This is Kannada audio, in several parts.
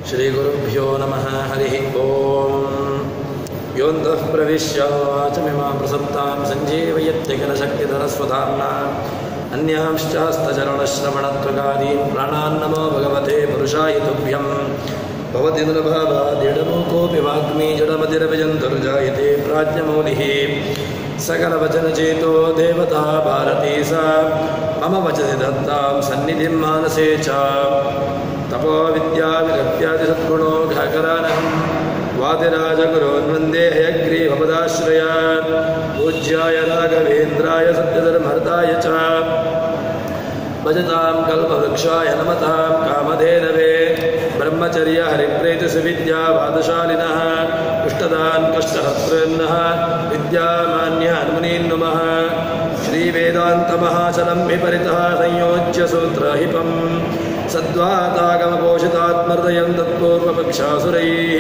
ಶ್ರೀಗುರುಭ್ಯೋ ನಮಃ ಹರಿ ಓಂ ಯೋಂತಃ ಪ್ರವಿಶ್ಯ ವಾಚಮಿಮಾಂ ಪ್ರಸಪ್ತಾಂ ಸಂಜೀವಯತ್ಯಖಿಲಶಕ್ತಿಧರಸ್ವಧಾಮ್ನಾ ಅನ್ಯಾಂಶ್ಚ ಹಸ್ತಚರಣಶ್ರವಣತ್ವಗಾದೀನ್ ಪ್ರಾಣಾನ್ನಮೋ ಭಗವತೆ ಪುರುಷಾಯ ತುಭ್ಯಂ ಭವತಿ ದುರ್ಭಾವಾದಿಡಮೂಕೋಪಿ ವಾಗ್ಮೀ ಜಡಮತಿರವಿಜಂತುರ್ಜಾಯತೆ ಪ್ರಾಜ್ಞಮೌಲಿಃ सकलवचनचेतो देवता भारती सा मम वचसि दत्तां सन्निधिं मानसे च तपो विद्याविरक्त्यादिसद्गुणो घाकरानहं वादिराजगुरोन् वन्दे हयग्रीवपदाश्रयान् पूज्याय राघवेन्द्राय सत्यधर्महर्ताय च भजतां कल्पवृक्षाय नमतां कामधेनवे ब्रह्मचर्य हरिप्रीतिसुविद्यावादशालिनः इष्टदान् कष्टहर्तॄन्नः विद्यामान्यान् मुनीन् नुमः श्रीवेदान्तमहाचलं विपरितः संयोज्य सूत्रहिपं सद्वातागमपोषितात्महृदयं तत्पूर्वपक्षासुरैः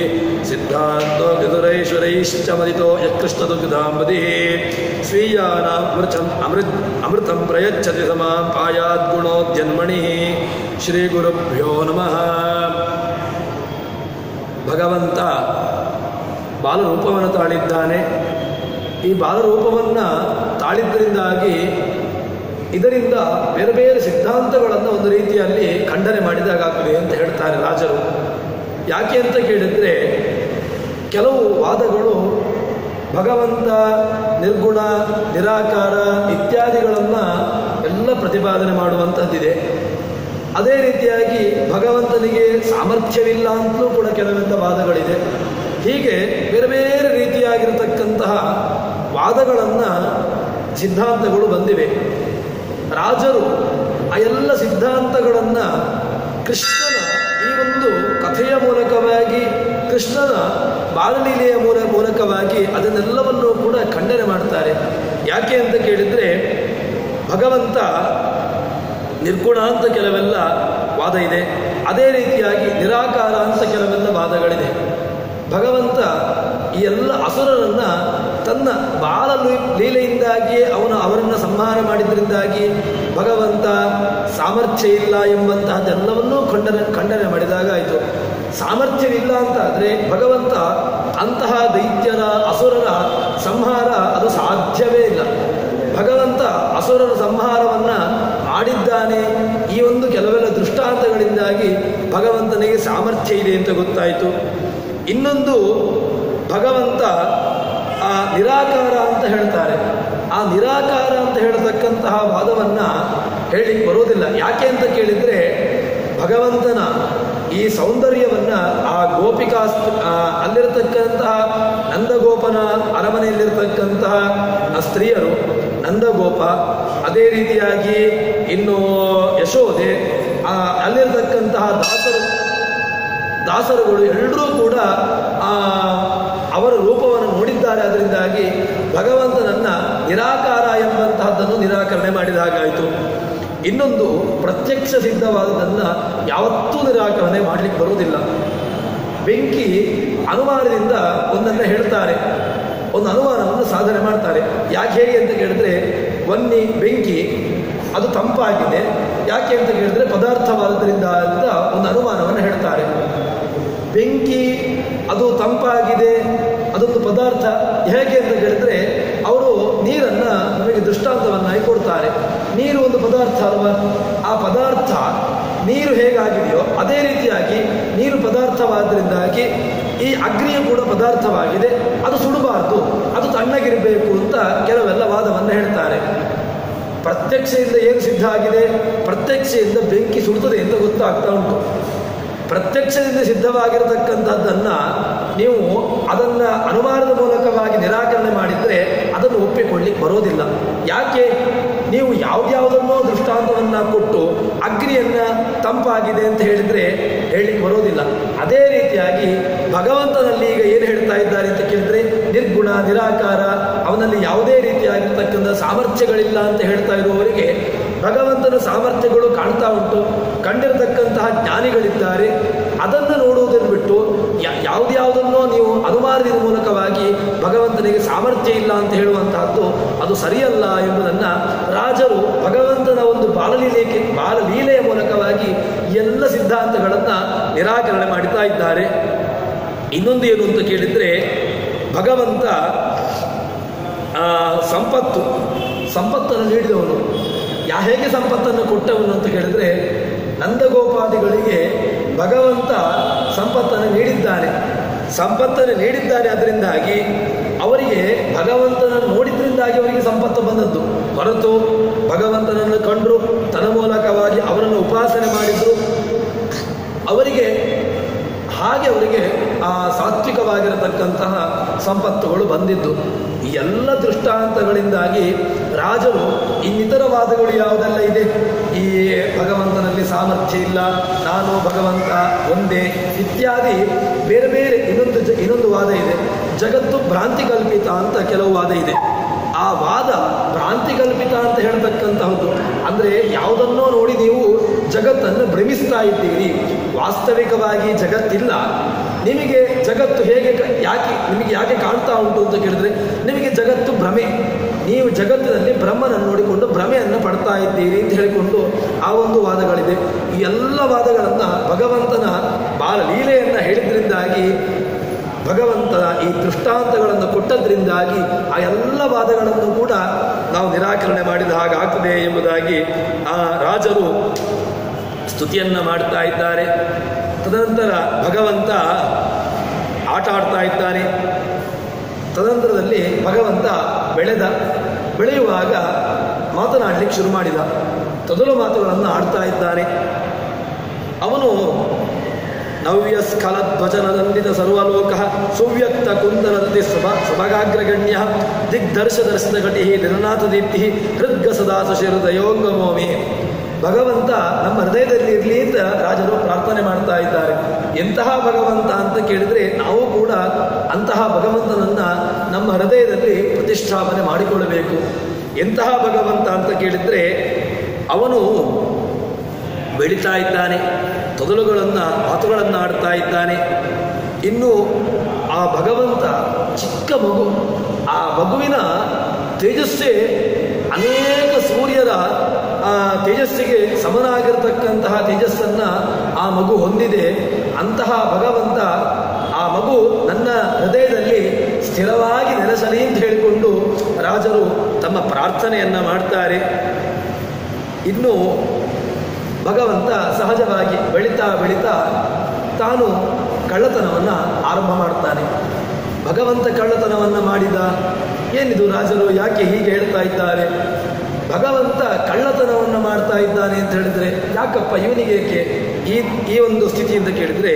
सिद्धान्तोऽग्नितुरैश्वरैश्च मदितो यत्कृष्णदुग्धाम्बुधिः स्वीयानामृतं प्रयच्छति समां पायाद्गुणोद्यन्मणिः ಶ್ರೀಗುರುಭ್ಯೋ ನಮಃ. ಭಗವಂತ ಬಾಲರೂಪವನ್ನು ತಾಳಿದ್ದಾನೆ. ಈ ಬಾಲರೂಪವನ್ನು ತಾಳಿದ್ದರಿಂದಾಗಿ ಇದರಿಂದ ಬೇರೆ ಬೇರೆ ಸಿದ್ಧಾಂತಗಳನ್ನು ಒಂದು ರೀತಿಯಲ್ಲಿ ಖಂಡನೆ ಮಾಡಿದಾಗಲಿ ಅಂತ ಹೇಳ್ತಾರೆ ರಾಜರು. ಯಾಕೆ ಅಂತ ಕೇಳಿದರೆ, ಕೆಲವು ವಾದಗಳು ಭಗವಂತ ನಿರ್ಗುಣ ನಿರಾಕಾರ ಇತ್ಯಾದಿಗಳನ್ನು ಎಲ್ಲ ಪ್ರತಿಪಾದನೆ ಮಾಡುವಂಥದ್ದಿದೆ. ಅದೇ ರೀತಿಯಾಗಿ ಭಗವಂತನಿಗೆ ಸಾಮರ್ಥ್ಯವಿಲ್ಲ ಅಂತಲೂ ಕೂಡ ಕೆಲವೆಲ್ಲ ವಾದಗಳಿದೆ. ಹೀಗೆ ಬೇರೆ ಬೇರೆ ರೀತಿಯಾಗಿರತಕ್ಕಂತಹ ವಾದಗಳನ್ನು ಸಿದ್ಧಾಂತಗಳು ಬಂದಿವೆ. ರಾಜರು ಆ ಎಲ್ಲ ಸಿದ್ಧಾಂತಗಳನ್ನು ಕೃಷ್ಣನ ಈ ಒಂದು ಕಥೆಯ ಮೂಲಕವಾಗಿ, ಕೃಷ್ಣನ ಬಾಲಲೀಲೆಯ ಮೂಲಕವಾಗಿ ಅದನ್ನೆಲ್ಲವನ್ನೂ ಕೂಡ ಖಂಡನೆ ಮಾಡ್ತಾರೆ. ಯಾಕೆ ಅಂತ ಕೇಳಿದರೆ, ಭಗವಂತ ನಿರ್ಗುಣ ಅಂತ ಕೆಲವೆಲ್ಲ ವಾದ ಇದೆ. ಅದೇ ರೀತಿಯಾಗಿ ನಿರಾಕಾರ ಅಂತ ಕೆಲವೆಲ್ಲ ವಾದಗಳಿದೆ. ಭಗವಂತ ಈ ಎಲ್ಲ ಅಸುರರನ್ನು ತನ್ನ ಬಾಲ ಲೀಲೆಯಿಂದಾಗಿಯೇ ಅವರನ್ನು ಸಂಹಾರ ಮಾಡಿದ್ರಿಂದಾಗಿ ಭಗವಂತ ಸಾಮರ್ಥ್ಯ ಇಲ್ಲ ಎಂಬಂತಹದ್ದೆಲ್ಲವನ್ನೂ ಖಂಡನೆ ಮಾಡಿದಾಗ ಆಯಿತು. ಸಾಮರ್ಥ್ಯವಿಲ್ಲ ಅಂತಾದರೆ ಭಗವಂತ ಅಂತಹ ದೈತ್ಯರ ಅಸುರರ ಸಂಹಾರ ಅದು ಸಾಧ್ಯವೇ ಇಲ್ಲ. ಭಗವಂತ ಅಸುರರ ಸಂಹಾರವನ್ನು ಮಾಡಿದ್ದಾನೆ. ಈ ಒಂದು ಕೆಲವೆಲ್ಲ ದೃಷ್ಟಾಂತಗಳಿಂದಾಗಿ ಭಗವಂತನಿಗೆ ಸಾಮರ್ಥ್ಯ ಇದೆ ಅಂತ ಗೊತ್ತಾಯಿತು. ಇನ್ನೊಂದು, ಭಗವಂತ ಆ ನಿರಾಕಾರ ಅಂತ ಹೇಳ್ತಾರೆ. ಆ ನಿರಾಕಾರ ಅಂತ ಹೇಳ್ತಕ್ಕಂತಹ ವಾದವನ್ನು ಹೇಳಲಿಕ್ಕೆ ಬರೋದಿಲ್ಲ. ಯಾಕೆ ಅಂತ ಕೇಳಿದರೆ, ಭಗವಂತನ ಈ ಸೌಂದರ್ಯವನ್ನು ಆ ಗೋಪಿಕಾ ಅಲ್ಲಿರತಕ್ಕಂತಹ ನಂದಗೋಪನ ಅರಮನೆಯಲ್ಲಿರ್ತಕ್ಕಂತಹ ಸ್ತ್ರೀಯರು, ನಂದಗೋಪ, ಅದೇ ರೀತಿಯಾಗಿ ಇನ್ನು ಯಶೋದೆ, ಅಲ್ಲಿರತಕ್ಕಂತಹ ದಾಸರುಗಳು ಎಲ್ಲರೂ ಕೂಡ ಅವರ ರೂಪವನ್ನು ನೋಡಿದ್ದಾರೆ. ಅದರಿಂದಾಗಿ ಭಗವಂತನನ್ನು ನಿರಾಕಾರ ಎಂಬಂತಹದ್ದನ್ನು ನಿರಾಕರಣೆ ಮಾಡಿದ ಹಾಗಾಯಿತು. ಇನ್ನೊಂದು, ಪ್ರತ್ಯಕ್ಷ ಸಿದ್ಧವಾದದನ್ನು ಯಾವತ್ತೂ ನಿರಾಕರಣೆ ಮಾಡಲಿಕ್ಕೆ ಬರುವುದಿಲ್ಲ. ಬೆಂಕಿ ಅನುಮಾನದಿಂದ ಒಂದನ್ನು ಹೇಳ್ತಾರೆ, ಒಂದು ಅನುಮಾನವನ್ನು ಸಾಧನೆ ಮಾಡ್ತಾರೆ. ಹೇಗೆ ಅಂತ ಕೇಳಿದ್ರೆ, ಬೆಂಕಿ ಅದು ತಂಪಾಗಿದೆ, ಯಾಕೆ ಅಂತ ಕೇಳಿದ್ರೆ ಪದಾರ್ಥವಾದದ್ರಿಂದ ಅಂತ ಒಂದು ಅನುಮಾನವನ್ನು ಹೇಳ್ತಾರೆ. ಬೆಂಕಿ ಅದು ತಂಪಾಗಿದೆ, ಅದೊಂದು ಪದಾರ್ಥ ಹೇಗೆ ಅಂತ ಕೇಳಿದ್ರೆ, ಅವರು ನೀರನ್ನು ನಮಗೆ ದೃಷ್ಟಾಂತವನ್ನಾಗಿ ಕೊಡ್ತಾರೆ. ನೀರು ಒಂದು ಪದಾರ್ಥ ಅಲ್ವಾ? ಆ ಪದಾರ್ಥ ನೀರು ಹೇಗಾಗಿದೆಯೋ ಅದೇ ರೀತಿಯಾಗಿ ನೀರು ಪದಾರ್ಥವಾದ್ರಿಂದಾಗಿ ಈ ಅಗ್ನಿಯು ಕೂಡ ಪದಾರ್ಥವಾಗಿದೆ, ಅದು ಸುಡಬಾರ್ದು, ಅದು ತಣ್ಣಗಿರಬೇಕು ಅಂತ ಕೆಲವೆಲ್ಲ ವಾದವನ್ನು ಹೇಳ್ತಾರೆ. ಪ್ರತ್ಯಕ್ಷೆಯಿಂದ ಏನು ಸಿದ್ಧ ಆಗಿದೆ? ಪ್ರತ್ಯಕ್ಷೆಯಿಂದ ಬೆಂಕಿ ಸುಡುತ್ತದೆ ಅಂತ ಗೊತ್ತಾಗ್ತಾ ಉಂಟು. ಪ್ರತ್ಯಕ್ಷದಿಂದ ಸಿದ್ಧವಾಗಿರತಕ್ಕಂಥದ್ದನ್ನು ನೀವು ಅದನ್ನು ಅನುಮಾನದ ಮೂಲಕವಾಗಿ ನಿರಾಕರಣೆ ಮಾಡಿದರೆ ಅದನ್ನು ಒಪ್ಪಿಕೊಳ್ಳಿಕ್ಕೆ ಬರೋದಿಲ್ಲ. ಯಾಕೆ? ನೀವು ಯಾವುದ್ಯಾವುದನ್ನೋ ದೃಷ್ಟಾಂತವನ್ನು ಕೊಟ್ಟು ಅಗ್ನಿಯನ್ನು ತಂಪಾಗಿದೆ ಅಂತ ಹೇಳಿದರೆ ಹೇಳಲಿಕ್ಕೆ ಬರೋದಿಲ್ಲ. ಅದೇ ರೀತಿಯಾಗಿ ಭಗವಂತನಲ್ಲಿ ಈಗ ಏನು ಹೇಳ್ತಾ ಇದ್ದಾರೆ ಅಂತ ಕೇಳಿದ್ರೆ, ನಿರ್ಗುಣ ನಿರಾಕಾರ, ಅವನಲ್ಲಿ ಯಾವುದೇ ರೀತಿಯಾಗಿರ್ತಕ್ಕಂಥ ಸಾಮರ್ಥ್ಯಗಳಿಲ್ಲ ಅಂತ ಹೇಳ್ತಾ ಇರುವವರಿಗೆ ಭಗವಂತನ ಸಾಮರ್ಥ್ಯಗಳು ಕಾಣ್ತಾ ಉಂಟು. ಕಂಡಿರತಕ್ಕಂತಹ ಜ್ಞಾನಿಗಳಿದ್ದಾರೆ. ಅದನ್ನು ನೋಡುವುದನ್ನು ಬಿಟ್ಟು ಯಾವುದ್ಯಾವುದನ್ನೋ ನೀವು ಅನುಮಾನ ಅಹಂಕಾರದ ಮೂಲಕವಾಗಿ ಭಗವಂತನಿಗೆ ಸಾಮರ್ಥ್ಯ ಇಲ್ಲ ಅಂತ ಹೇಳುವಂತಹದ್ದು ಅದು ಸರಿಯಲ್ಲ ಎಂಬುದನ್ನು ರಾಜರು ಭಗವಂತನ ಒಂದು ಬಾಲಲೀಲೆಯ ಮೂಲಕವಾಗಿ ಎಲ್ಲ ಸಿದ್ಧಾಂತಗಳನ್ನು ನಿರಾಕರಣೆ ಮಾಡುತ್ತಾ ಇದ್ದಾರೆ. ಇನ್ನೊಂದು ಏನು ಅಂತ ಕೇಳಿದರೆ, ಭಗವಂತ ಸಂಪತ್ತನ್ನು ನೀಡಿದವನು. ಹೇಗೆ ಸಂಪತ್ತನ್ನು ಕೊಟ್ಟವನು ಅಂತ ಕೇಳಿದರೆ, ನಂದಗೋಪಾದಿಗಳಿಗೆ ಭಗವಂತ ಸಂಪತ್ತನ್ನು ನೀಡಿದ್ದಾನೆ. ಅದರಿಂದಾಗಿ ಅವರಿಗೆ ಭಗವಂತನನ್ನು ನೋಡಿದ್ರಿಂದಾಗಿ ಅವರಿಗೆ ಸಂಪತ್ತು ಬಂದದ್ದು ಹೊರತು ಭಗವಂತನನ್ನು ಕಂಡರು, ತನ್ಮೂಲಕವಾಗಿ ಅವರನ್ನು ಉಪಾಸನೆ ಮಾಡಿದ್ರು, ಅವರಿಗೆ ಆ ಸಾತ್ವಿಕವಾಗಿರತಕ್ಕಂತಹ ಸಂಪತ್ತುಗಳು ಬಂದಿದ್ದು. ಈ ಎಲ್ಲ ದೃಷ್ಟಾಂತಗಳಿಂದಾಗಿ ರಾಜರು ಇನ್ನಿತರ ವಾದಗಳು ಯಾವುದೆಲ್ಲ ಇದೆ, ಈ ಭಗವಂತನಲ್ಲಿ ಸಾಮರ್ಥ್ಯ ಇಲ್ಲ, ನಾನು ಭಗವಂತ ಒಂದೇ ಇತ್ಯಾದಿ ಬೇರೆ ಬೇರೆ ಇನ್ನೊಂದು ವಾದ ಇದೆ. ಜಗತ್ತು ಭ್ರಾಂತಿ ಕಲ್ಪಿತ ಅಂತ ಕೆಲವು ವಾದ ಇದೆ. ಆ ವಾದ ಭ್ರಾಂತಿ ಕಲ್ಪಿತ ಅಂತ ಹೇಳ್ತಕ್ಕಂತಹದ್ದು ಅಂದರೆ ಯಾವುದನ್ನೋ ನೋಡಿ ನೀವು ಜಗತ್ತನ್ನು ಭ್ರಮಿಸ್ತಾ ಇದ್ದೀರಿ, ವಾಸ್ತವಿಕವಾಗಿ ಜಗತ್ತಿಲ್ಲ. ನಿಮಗೆ ಜಗತ್ತು ನಿಮಗೆ ಯಾಕೆ ಕಾಣ್ತಾ ಉಂಟು ಅಂತ ಕೇಳಿದ್ರೆ, ನಿಮಗೆ ಜಗತ್ತು ಭ್ರಮೆ, ನೀವು ಜಗತ್ತಿನಲ್ಲಿ ಬ್ರಹ್ಮನನ್ನು ನೋಡಿಕೊಂಡು ಭ್ರಮೆಯನ್ನು ಪಡ್ತಾ ಇದ್ದೀರಿ ಅಂತ ಹೇಳಿಕೊಂಡು ಆ ಒಂದು ವಾದಗಳಿದೆ. ಈ ಎಲ್ಲ ವಾದಗಳನ್ನು ಭಗವಂತನ ಬಾಲಲೀಲೆಯನ್ನು ಹೇಳಿದ್ರಿಂದಾಗಿ, ಭಗವಂತನ ಈ ದೃಷ್ಟಾಂತಗಳನ್ನು ಕೊಟ್ಟದ್ರಿಂದಾಗಿ ಆ ಎಲ್ಲ ವಾದಗಳನ್ನು ಕೂಡ ನಾವು ನಿರಾಕರಣೆ ಮಾಡಿದ ಹಾಗಾಗ್ತದೆ ಎಂಬುದಾಗಿ ಆ ರಾಜರು ಸ್ತುತಿಯನ್ನು ಮಾಡ್ತಾ ಇದ್ದಾರೆ. ತದನಂತರ ಭಗವಂತ ಆಟ ಆಡ್ತಾ ಇದ್ದಾನೆ. ತದನಂತರದಲ್ಲಿ ಭಗವಂತ ಬೆಳೆಯುವಾಗ ಮಾತನಾಡಲಿಕ್ಕೆ ಶುರು ಮಾಡಿದ. ತೊದಲು ಮಾತುಗಳನ್ನು ಆಡ್ತಾ ಇದ್ದಾನೆ. ಅವನು ನವ್ಯ ಸ್ಖಲಧ್ವಜನದಂದಿತ ಸರ್ವಲೋಕ ಸುವ್ಯಕ್ತ ಕುಂದನದಿ ಸಭಗಾಗ್ರಗಣ್ಯ ದಿಗ್ದರ್ಶದರ್ಶಿತ ಘಟಿ ನಿರ್ನಾಥ ದೀಪ್ತಿ ಹೃದ್ಗ ಸದಾಸ ಶಿರದಯೋಂಗಮೋಮಿ. ಭಗವಂತ ನಮ್ಮ ಹೃದಯದಲ್ಲಿ ಇರಲಿ ಅಂತ ರಾಜರು ಪ್ರಾರ್ಥನೆ ಮಾಡ್ತಾ ಇದ್ದಾರೆ. ಎಂತಹ ಭಗವಂತ ಅಂತ ಕೇಳಿದರೆ, ನಾವು ಕೂಡ ಅಂತಹ ಭಗವಂತನನ್ನು ನಮ್ಮ ಹೃದಯದಲ್ಲಿ ಪ್ರತಿಷ್ಠಾಪನೆ ಮಾಡಿಕೊಳ್ಳಬೇಕು. ಎಂತಹ ಭಗವಂತ ಅಂತ ಕೇಳಿದರೆ, ಅವನು ಬೆಳೀತಾ ಇದ್ದಾನೆ, ಮಾತುಗಳನ್ನು ಆಡ್ತಾ ಇದ್ದಾನೆ. ಇನ್ನು ಆ ಭಗವಂತ ಚಿಕ್ಕ ಮಗು, ಆ ಮಗುವಿನ ತೇಜಸ್ಸೇ ಅನೇಕ ಸೂರ್ಯರ ತೇಜಸ್ಸಿಗೆ ಸಮನಾಗಿರತಕ್ಕಂತಹ ತೇಜಸ್ಸನ್ನು ಆ ಮಗು ಹೊಂದಿದೆ. ಅಂತಹ ಭಗವಂತ, ಆ ಮಗು ನನ್ನ ಹೃದಯದಲ್ಲಿ ಸ್ಥಿರವಾಗಿ ನೆಲೆಸಲಿ ಅಂತ ಹೇಳಿಕೊಂಡು ರಾಜರು ತಮ್ಮ ಪ್ರಾರ್ಥನೆಯನ್ನು ಮಾಡ್ತಾರೆ. ಇನ್ನು ಭಗವಂತ ಸಹಜವಾಗಿ ಬೆಳೀತಾ ತಾನು ಕಳ್ಳತನವನ್ನು ಆರಂಭ ಮಾಡ್ತಾನೆ. ಭಗವಂತ ಕಳ್ಳತನವನ್ನು ಮಾಡಿದ, ಏನಿದು ರಾಜರು ಯಾಕೆ ಹೀಗೆ ಹೇಳ್ತಾ ಇದ್ದಾರೆ? ಭಗವಂತ ಕಳ್ಳತನವನ್ನು ಮಾಡ್ತಾ ಇದ್ದಾನೆ ಅಂತ ಹೇಳಿದರೆ ಯಾಕಪ್ಪ ಇವನಿಗೆ ಏಕೆ ಈ ಒಂದು ಸ್ಥಿತಿ ಅಂತ ಕೇಳಿದರೆ,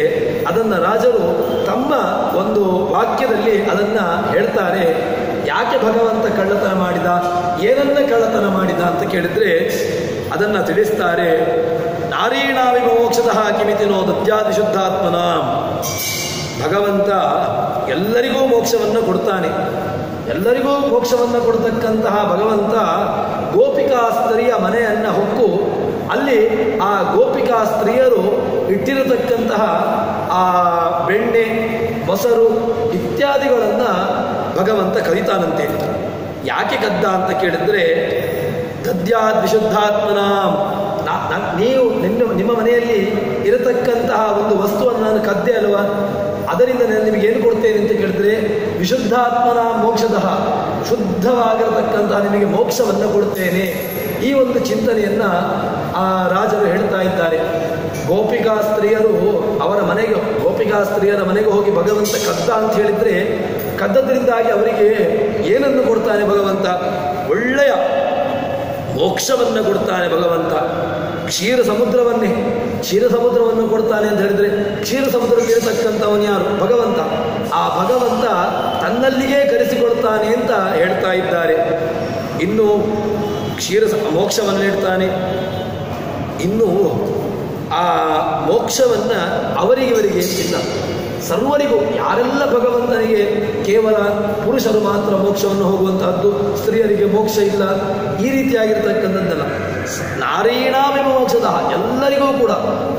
ಅದನ್ನು ರಾಜರು ತಮ್ಮ ಒಂದು ವಾಕ್ಯದಲ್ಲಿ ಅದನ್ನು ಹೇಳ್ತಾರೆ. ಯಾಕೆ ಭಗವಂತ ಕಳ್ಳತನ ಮಾಡಿದ, ಏನನ್ನ ಕಳ್ಳತನ ಮಾಡಿದ ಅಂತ ಕೇಳಿದರೆ ಅದನ್ನು ತಿಳಿಸ್ತಾರೆ. ನಾರೀಣಾವಿ ಮೋಕ್ಷತಃ ಕಿಮಿತಿನೋ ದತ್ಯಾದಿ ಶುದ್ಧಾತ್ಮನ. ಭಗವಂತ ಎಲ್ಲರಿಗೂ ಮೋಕ್ಷವನ್ನು ಕೊಡ್ತಾನೆ. ಎಲ್ಲರಿಗೂ ಮೋಕ್ಷವನ್ನು ಕೊಡ್ತಕ್ಕಂತಹ ಭಗವಂತ ಗೋಪಿಕಾ ಸ್ತ್ರೀಯ ಮನೆಯನ್ನು ಹೊಕ್ಕು ಅಲ್ಲಿ ಆ ಗೋಪಿಕಾ ಸ್ತ್ರೀಯರು ಇಟ್ಟಿರತಕ್ಕಂತಹ ಆ ಬೆಣ್ಣೆ, ಮೊಸರು ಇತ್ಯಾದಿಗಳನ್ನು ಭಗವಂತ ಕಲಿತಾನಂತೆ. ಯಾಕೆ ಕದ್ದ ಅಂತ ಕೇಳಿದರೆ, ದದ್ಯಾದ್ ವಿಶುದ್ಧಾತ್ಮನ, ನೀವು ನಿಮ್ಮ ಮನೆಯಲ್ಲಿ ಇರತಕ್ಕಂತಹ ಒಂದು ವಸ್ತುವನ್ನು ನಾನು ಕದ್ದೆ ಅಲ್ವಾ, ಅದರಿಂದ ನಾನು ನಿಮಗೆ ಏನು ಕೊಡ್ತೇನೆ ಅಂತ ಕೇಳಿದ್ರೆ ವಿಶುದ್ಧಾತ್ಮನ ಮೋಕ್ಷತಃ, ಶುದ್ಧವಾಗಿರತಕ್ಕಂತಹ ನಿಮಗೆ ಮೋಕ್ಷವನ್ನು ಕೊಡ್ತೇನೆ. ಈ ಒಂದು ಚಿಂತನೆಯನ್ನು ಆ ರಾಜರು ಹೇಳ್ತಾ ಇದ್ದಾರೆ. ಗೋಪಿಕಾ ಸ್ತ್ರೀಯರು ಗೋಪಿಕಾ ಸ್ತ್ರೀಯರ ಮನೆಗೆ ಹೋಗಿ ಭಗವಂತ ಕದ್ದ ಅಂತ ಹೇಳಿದರೆ, ಕದ್ದದ್ರಿಂದಾಗಿ ಅವರಿಗೆ ಏನನ್ನು ಕೊಡ್ತಾನೆ ಭಗವಂತ? ಒಳ್ಳೆಯ ಮೋಕ್ಷವನ್ನು ಕೊಡ್ತಾನೆ ಭಗವಂತ. ಕ್ಷೀರ ಸಮುದ್ರವನ್ನು ಕೊಡ್ತಾನೆ ಅಂತ ಹೇಳಿದರೆ, ಕ್ಷೀರ ಸಮುದ್ರದಲ್ಲಿರತಕ್ಕಂಥವನು ಯಾರು? ಭಗವಂತ. ಆ ಭಗವಂತ ತನ್ನಲ್ಲಿಗೆ ಕರೆಸಿಕೊಡ್ತಾನೆ ಅಂತ ಹೇಳ್ತಾ ಇದ್ದಾರೆ. ಇನ್ನು ಮೋಕ್ಷವನ್ನು ನೀಡ್ತಾನೆ. ಇನ್ನು ಆ ಮೋಕ್ಷವನ್ನು ಅವರಿಗೆ ಇಲ್ಲ, ಸರ್ವರಿಗೂ, ಯಾರೆಲ್ಲ ಭಗವಂತನಿಗೆ ಕೇವಲ ಪುರುಷರು ಮಾತ್ರ ಮೋಕ್ಷವನ್ನು ಹೋಗುವಂತಹದ್ದು, ಸ್ತ್ರೀಯರಿಗೆ ಮೋಕ್ಷ ಇಲ್ಲ, ಈ ರೀತಿಯಾಗಿರ್ತಕ್ಕಂಥದ್ದಲ್ಲ. ನಾರೀಣಾಮಿ ಮೋಕ್ಷದ, ಎಲ್ಲರಿಗೂ ಕೂಡ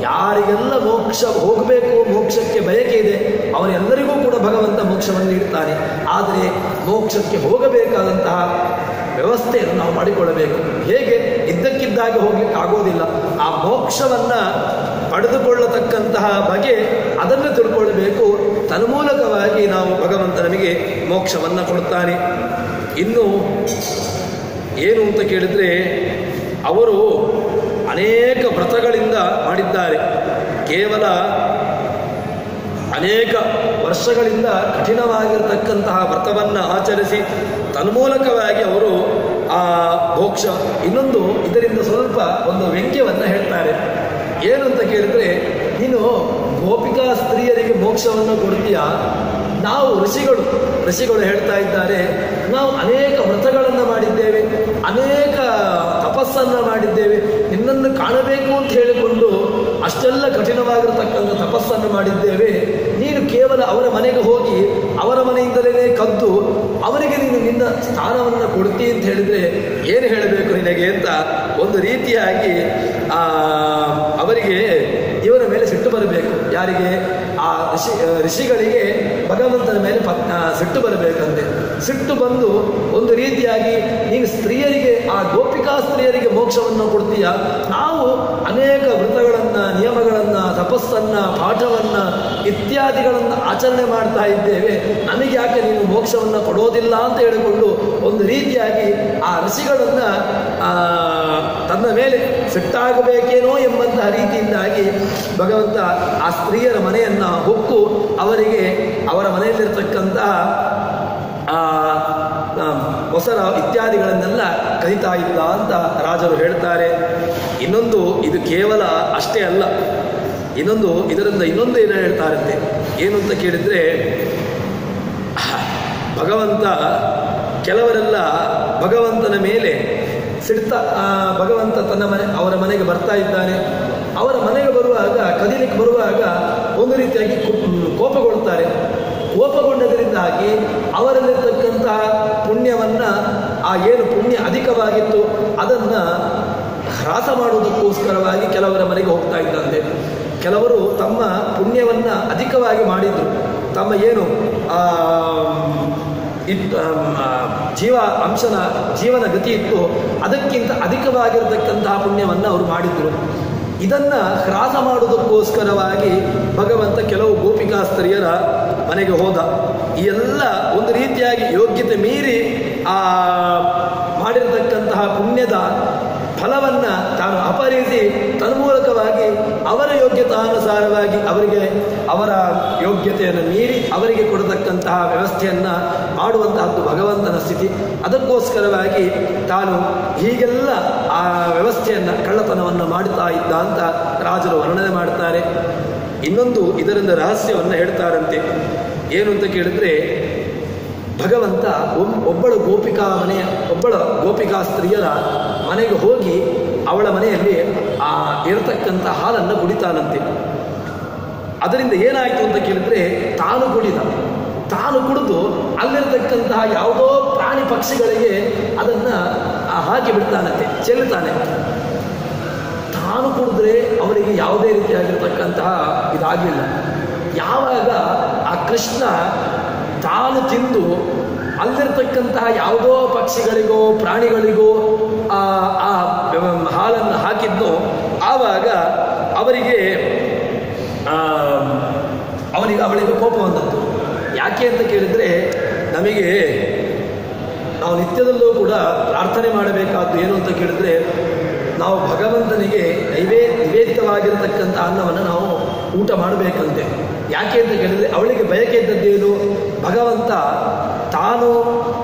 ಯಾರಿಗೆಲ್ಲ ಮೋಕ್ಷ ಹೋಗಬೇಕು, ಮೋಕ್ಷಕ್ಕೆ ಬಯಕೆ ಇದೆ, ಅವರೆಲ್ಲರಿಗೂ ಕೂಡ ಭಗವಂತ ಮೋಕ್ಷವನ್ನು ನೀಡುತ್ತಾನೆ. ಆದರೆ ಮೋಕ್ಷಕ್ಕೆ ಹೋಗಬೇಕಾದಂತಹ ವ್ಯವಸ್ಥೆಯನ್ನು ನಾವು ಮಾಡಿಕೊಳ್ಳಬೇಕು. ಹೇಗೆ ಇದ್ದಕ್ಕಿದ್ದಾಗೆ ಹೋಗ್ಲಿಕ್ಕೆ ಆಗೋದಿಲ್ಲ. ಆ ಮೋಕ್ಷವನ್ನು ಪಡೆದುಕೊಳ್ಳತಕ್ಕಂತಹ ಬಗೆ ಅದನ್ನು ತಿಳ್ಕೊಳ್ಬೇಕು. ತನ್ಮೂಲಕವಾಗಿ ನಾವು ಭಗವಂತ ನಮಗೆ ಮೋಕ್ಷವನ್ನು ಕೊಡುತ್ತಾನೆ. ಇನ್ನು ಏನು ಅಂತ ಕೇಳಿದರೆ, ಅವರು ಅನೇಕ ವ್ರತಗಳಿಂದ ಮಾಡಿದ್ದಾರೆ. ಕೇವಲ ಅನೇಕ ವರ್ಷಗಳಿಂದ ಕಠಿಣವಾಗಿರತಕ್ಕಂತಹ ವ್ರತವನ್ನು ಆಚರಿಸಿ ತನ್ಮೂಲಕವಾಗಿ ಅವರು ಆ ಮೋಕ್ಷ. ಇನ್ನೊಂದು ಇದರಿಂದ ಸ್ವಲ್ಪ ಒಂದು ವ್ಯಂಗ್ಯವನ್ನು ಹೇಳ್ತಾರೆ. ಏನು ಅಂತ ಕೇಳಿದರೆ, ನೀನು ಗೋಪಿಕಾ ಸ್ತ್ರೀಯರಿಗೆ ಮೋಕ್ಷವನ್ನು ಕೊಡ್ತೀಯಾ? ನಾವು ಋಷಿಗಳು ಹೇಳ್ತಾ ಇದ್ದಾರೆ, ನಾವು ಅನೇಕ ವ್ರತಗಳನ್ನು ಮಾಡಿದ್ದೇವೆ, ಅನೇಕ ತಪಸ್ಸನ್ನು ಮಾಡಿದ್ದೇವೆ, ನಿನ್ನನ್ನು ಕಾಣಬೇಕು ಅಂತ ಹೇಳಿಕೊಂಡು ಅಷ್ಟೆಲ್ಲ ಕಠಿಣವಾಗಿರತಕ್ಕಂಥ ತಪಸ್ಸನ್ನು ಮಾಡಿದ್ದೇವೆ. ನೀನು ಕೇವಲ ಅವರ ಮನೆಗೆ ಹೋಗಿ ಅವರ ಮನೆಯಿಂದಲೇ ಕದ್ದು ಅವರಿಗೆ ನೀನು ನಿನ್ನ ಸ್ಥಾನವನ್ನು ಕೊಡ್ತೀ ಅಂತ ಹೇಳಿದರೆ ಏನು ಹೇಳಬೇಕು ನಿನಗೆ ಅಂತ ಒಂದು ರೀತಿಯಾಗಿ ಅವರಿಗೆ ಇವರ ಮೇಲೆ ಸಿಟ್ಟು ಬರಬೇಕು. ಯಾರಿಗೆ? ಆ ಋಷಿಗಳಿಗೆ ಭಗವಂತನ ಮೇಲೆ ಸಿಟ್ಟು ಬರಬೇಕಂತೆ. ಸಿಟ್ಟು ಬಂದು ಒಂದು ರೀತಿಯಾಗಿ, ನೀನು ಸ್ತ್ರೀಯರಿಗೆ, ಆ ಗೋಪಿಕಾ ಸ್ತ್ರೀಯರಿಗೆ ಮೋಕ್ಷವನ್ನು ಕೊಡ್ತೀಯ, ನಾವು ಅನೇಕ ವ್ರತಗಳನ್ನು, ನಿಯಮಗಳನ್ನು, ತಪಸ್ಸನ್ನು, ಪಾಠವನ್ನು ಇತ್ಯಾದಿಗಳನ್ನು ಆಚರಣೆ ಮಾಡ್ತಾ ಇದ್ದೇವೆ, ನಮಗೆ ಯಾಕೆ ನೀನು ಮೋಕ್ಷವನ್ನು ಕೊಡೋದಿಲ್ಲ ಅಂತ ಹೇಳಿಕೊಂಡು ಒಂದು ರೀತಿಯಾಗಿ ಆ ಋಷಿಗಳನ್ನು ತನ್ನ ಮೇಲೆ ಸಿಟ್ಟಾಗಬೇಕೇನೋ ಎಂಬಂತಹ ರೀತಿಯಿಂದಾಗಿ ಭಗವಂತ ಆ ಸ್ತ್ರೀಯರ ಮನೆಯನ್ನು ಹೊಕ್ಕು ಅವರಿಗೆ ಅವರ ಮನೆಯಲ್ಲಿರ್ತಕ್ಕಂತಹ ಮೊಸರ ಇತ್ಯಾದಿಗಳನ್ನೆಲ್ಲ ಕಲಿತಾ ಇದ್ದ ಅಂತ ರಾಜರು ಹೇಳ್ತಾರೆ. ಇನ್ನೊಂದು, ಇದು ಕೇವಲ ಅಷ್ಟೇ ಅಲ್ಲ, ಇದರಿಂದ ಇನ್ನೊಂದು ಏನು ಹೇಳ್ತಾರಂತೆ. ಏನು ಅಂತ ಕೇಳಿದರೆ, ಭಗವಂತ ಕೆಲವರೆಲ್ಲ ಭಗವಂತನ ಮೇಲೆ ಸಿಡ್ತಾ, ಭಗವಂತ ಅವರ ಮನೆಗೆ ಬರ್ತಾ ಇದ್ದಾನೆ. ಅವರ ಮನೆಗೆ ಬರುವಾಗ, ಕದೀಲಿಕ್ಕೆ ಬರುವಾಗ ಒಂದು ರೀತಿಯಾಗಿ ಕೋಪಗೊಳ್ತಾರೆ. ಕೋಪಗೊಂಡದರಿಂದಾಗಿ ಅವರಲ್ಲಿರ್ತಕ್ಕಂತಹ ಪುಣ್ಯವನ್ನು, ಏನು ಪುಣ್ಯ ಅಧಿಕವಾಗಿತ್ತು ಅದನ್ನು ಹ್ರಾಸ ಮಾಡುವುದಕ್ಕೋಸ್ಕರವಾಗಿ ಕೆಲವರ ಮನೆಗೆ ಹೋಗ್ತಾ ಇದ್ದಂತೆ. ಕೆಲವರು ತಮ್ಮ ಪುಣ್ಯವನ್ನು ಅಧಿಕವಾಗಿ ಮಾಡಿದರು, ತಮ್ಮ ಏನು ಜೀವನ ಗತಿ ಇತ್ತು ಅದಕ್ಕಿಂತ ಅಧಿಕವಾಗಿರತಕ್ಕಂತಹ ಪುಣ್ಯವನ್ನು ಅವರು ಮಾಡಿದರು. ಇದನ್ನು ಹ್ರಾಸ ಮಾಡುವುದಕ್ಕೋಸ್ಕರವಾಗಿ ಭಗವಂತ ಕೆಲವು ಗೋಪಿಕಾ ಸ್ತ್ರೀಯರ ಮನೆಗೆ ಹೋದ. ಈ ಎಲ್ಲ ಒಂದು ರೀತಿಯಾಗಿ ಯೋಗ್ಯತೆ ಮೀರಿ ಮಾಡಿರತಕ್ಕಂತಹ ಪುಣ್ಯದ ಫಲವನ್ನು ತಾನು ಅಪಹರಿಸಿ ತನ್ಮೂಲಕವಾಗಿ ಅವರ ಯೋಗ್ಯತಾನುಸಾರವಾಗಿ ಅವರಿಗೆ ಅವರ ಯೋಗ್ಯತೆಯನ್ನು ಮೀರಿ ಅವರಿಗೆ ಕೊಡತಕ್ಕಂತಹ ವ್ಯವಸ್ಥೆಯನ್ನು ಮಾಡುವಂತಹದ್ದು ಭಗವಂತನ ಸ್ಥಿತಿ. ಅದಕ್ಕೋಸ್ಕರವಾಗಿ ತಾನು ಹೀಗೆಲ್ಲ ಆ ವ್ಯವಸ್ಥೆಯನ್ನು, ಕಳ್ಳತನವನ್ನು ಮಾಡುತ್ತಾ ಇದ್ದ ಅಂತ ರಾಜರು ವರ್ಣನೆ ಮಾಡ್ತಾರೆ. ಇನ್ನೊಂದು ಇದರಿಂದ ರಹಸ್ಯವನ್ನು ಹೇಳ್ತಾರಂತೆ. ಏನು ಅಂತ ಕೇಳಿದ್ರೆ, ಭಗವಂತ ಒಬ್ಬಳ ಗೋಪಿಕಾ ಸ್ತ್ರೀಯರ ಮನೆಗೆ ಹೋಗಿ ಅವಳ ಮನೆಯಲ್ಲಿ ಇರತಕ್ಕಂಥ ಹಾಲನ್ನು ಕುಡಿತಾನಂತೆ. ಅದರಿಂದ ಏನಾಯಿತು ಅಂತ ಕೇಳಿದ್ರೆ, ತಾನು ಕುಡಿದು ಅಲ್ಲಿರತಕ್ಕಂತಹ ಯಾವುದೋ ಪ್ರಾಣಿ ಪಕ್ಷಿಗಳಿಗೆ ಅದನ್ನು ಹಾಕಿ ಬಿಡ್ತಾನಂತೆ, ಚೆಲ್ಲುತ್ತಾನೆ. ತಾನು ಕುಡಿದ್ರೆ ಅವರಿಗೆ ಯಾವುದೇ ರೀತಿಯಾಗಿರ್ತಕ್ಕಂತಹ ಇದಾಗಲಿಲ್ಲ. ಯಾವಾಗ ಆ ಕೃಷ್ಣ ತಾನು ತಿಂದು ಅಲ್ಲಿರ್ತಕ್ಕಂತಹ ಯಾವುದೋ ಪಕ್ಷಿಗಳಿಗೋ ಪ್ರಾಣಿಗಳಿಗೋ ಆ ಹಾಲನ್ನು ಹಾಕಿದ್ನೋ ಆವಾಗ ಅವಳಿಗೆ ಕೋಪ ಬಂದದ್ದು. ಯಾಕೆ ಅಂತ ಕೇಳಿದರೆ, ನಾವು ನಿತ್ಯದಲ್ಲೂ ಕೂಡ ಪ್ರಾರ್ಥನೆ ಮಾಡಬೇಕಾದ್ದು ಏನು ಅಂತ ಕೇಳಿದರೆ, ನಾವು ಭಗವಂತನಿಗೆ ನಿವೇದಿತವಾಗಿರತಕ್ಕಂಥ ಅನ್ನವನ್ನು ನಾವು ಊಟ ಮಾಡಬೇಕಂತೆ. ಯಾಕೆ ಅಂತ ಕೇಳಿದರೆ, ಅವಳಿಗೆ ಬಯಕೆ ಇದ್ದದ್ದೇನು? ಭಗವಂತ ತಾನು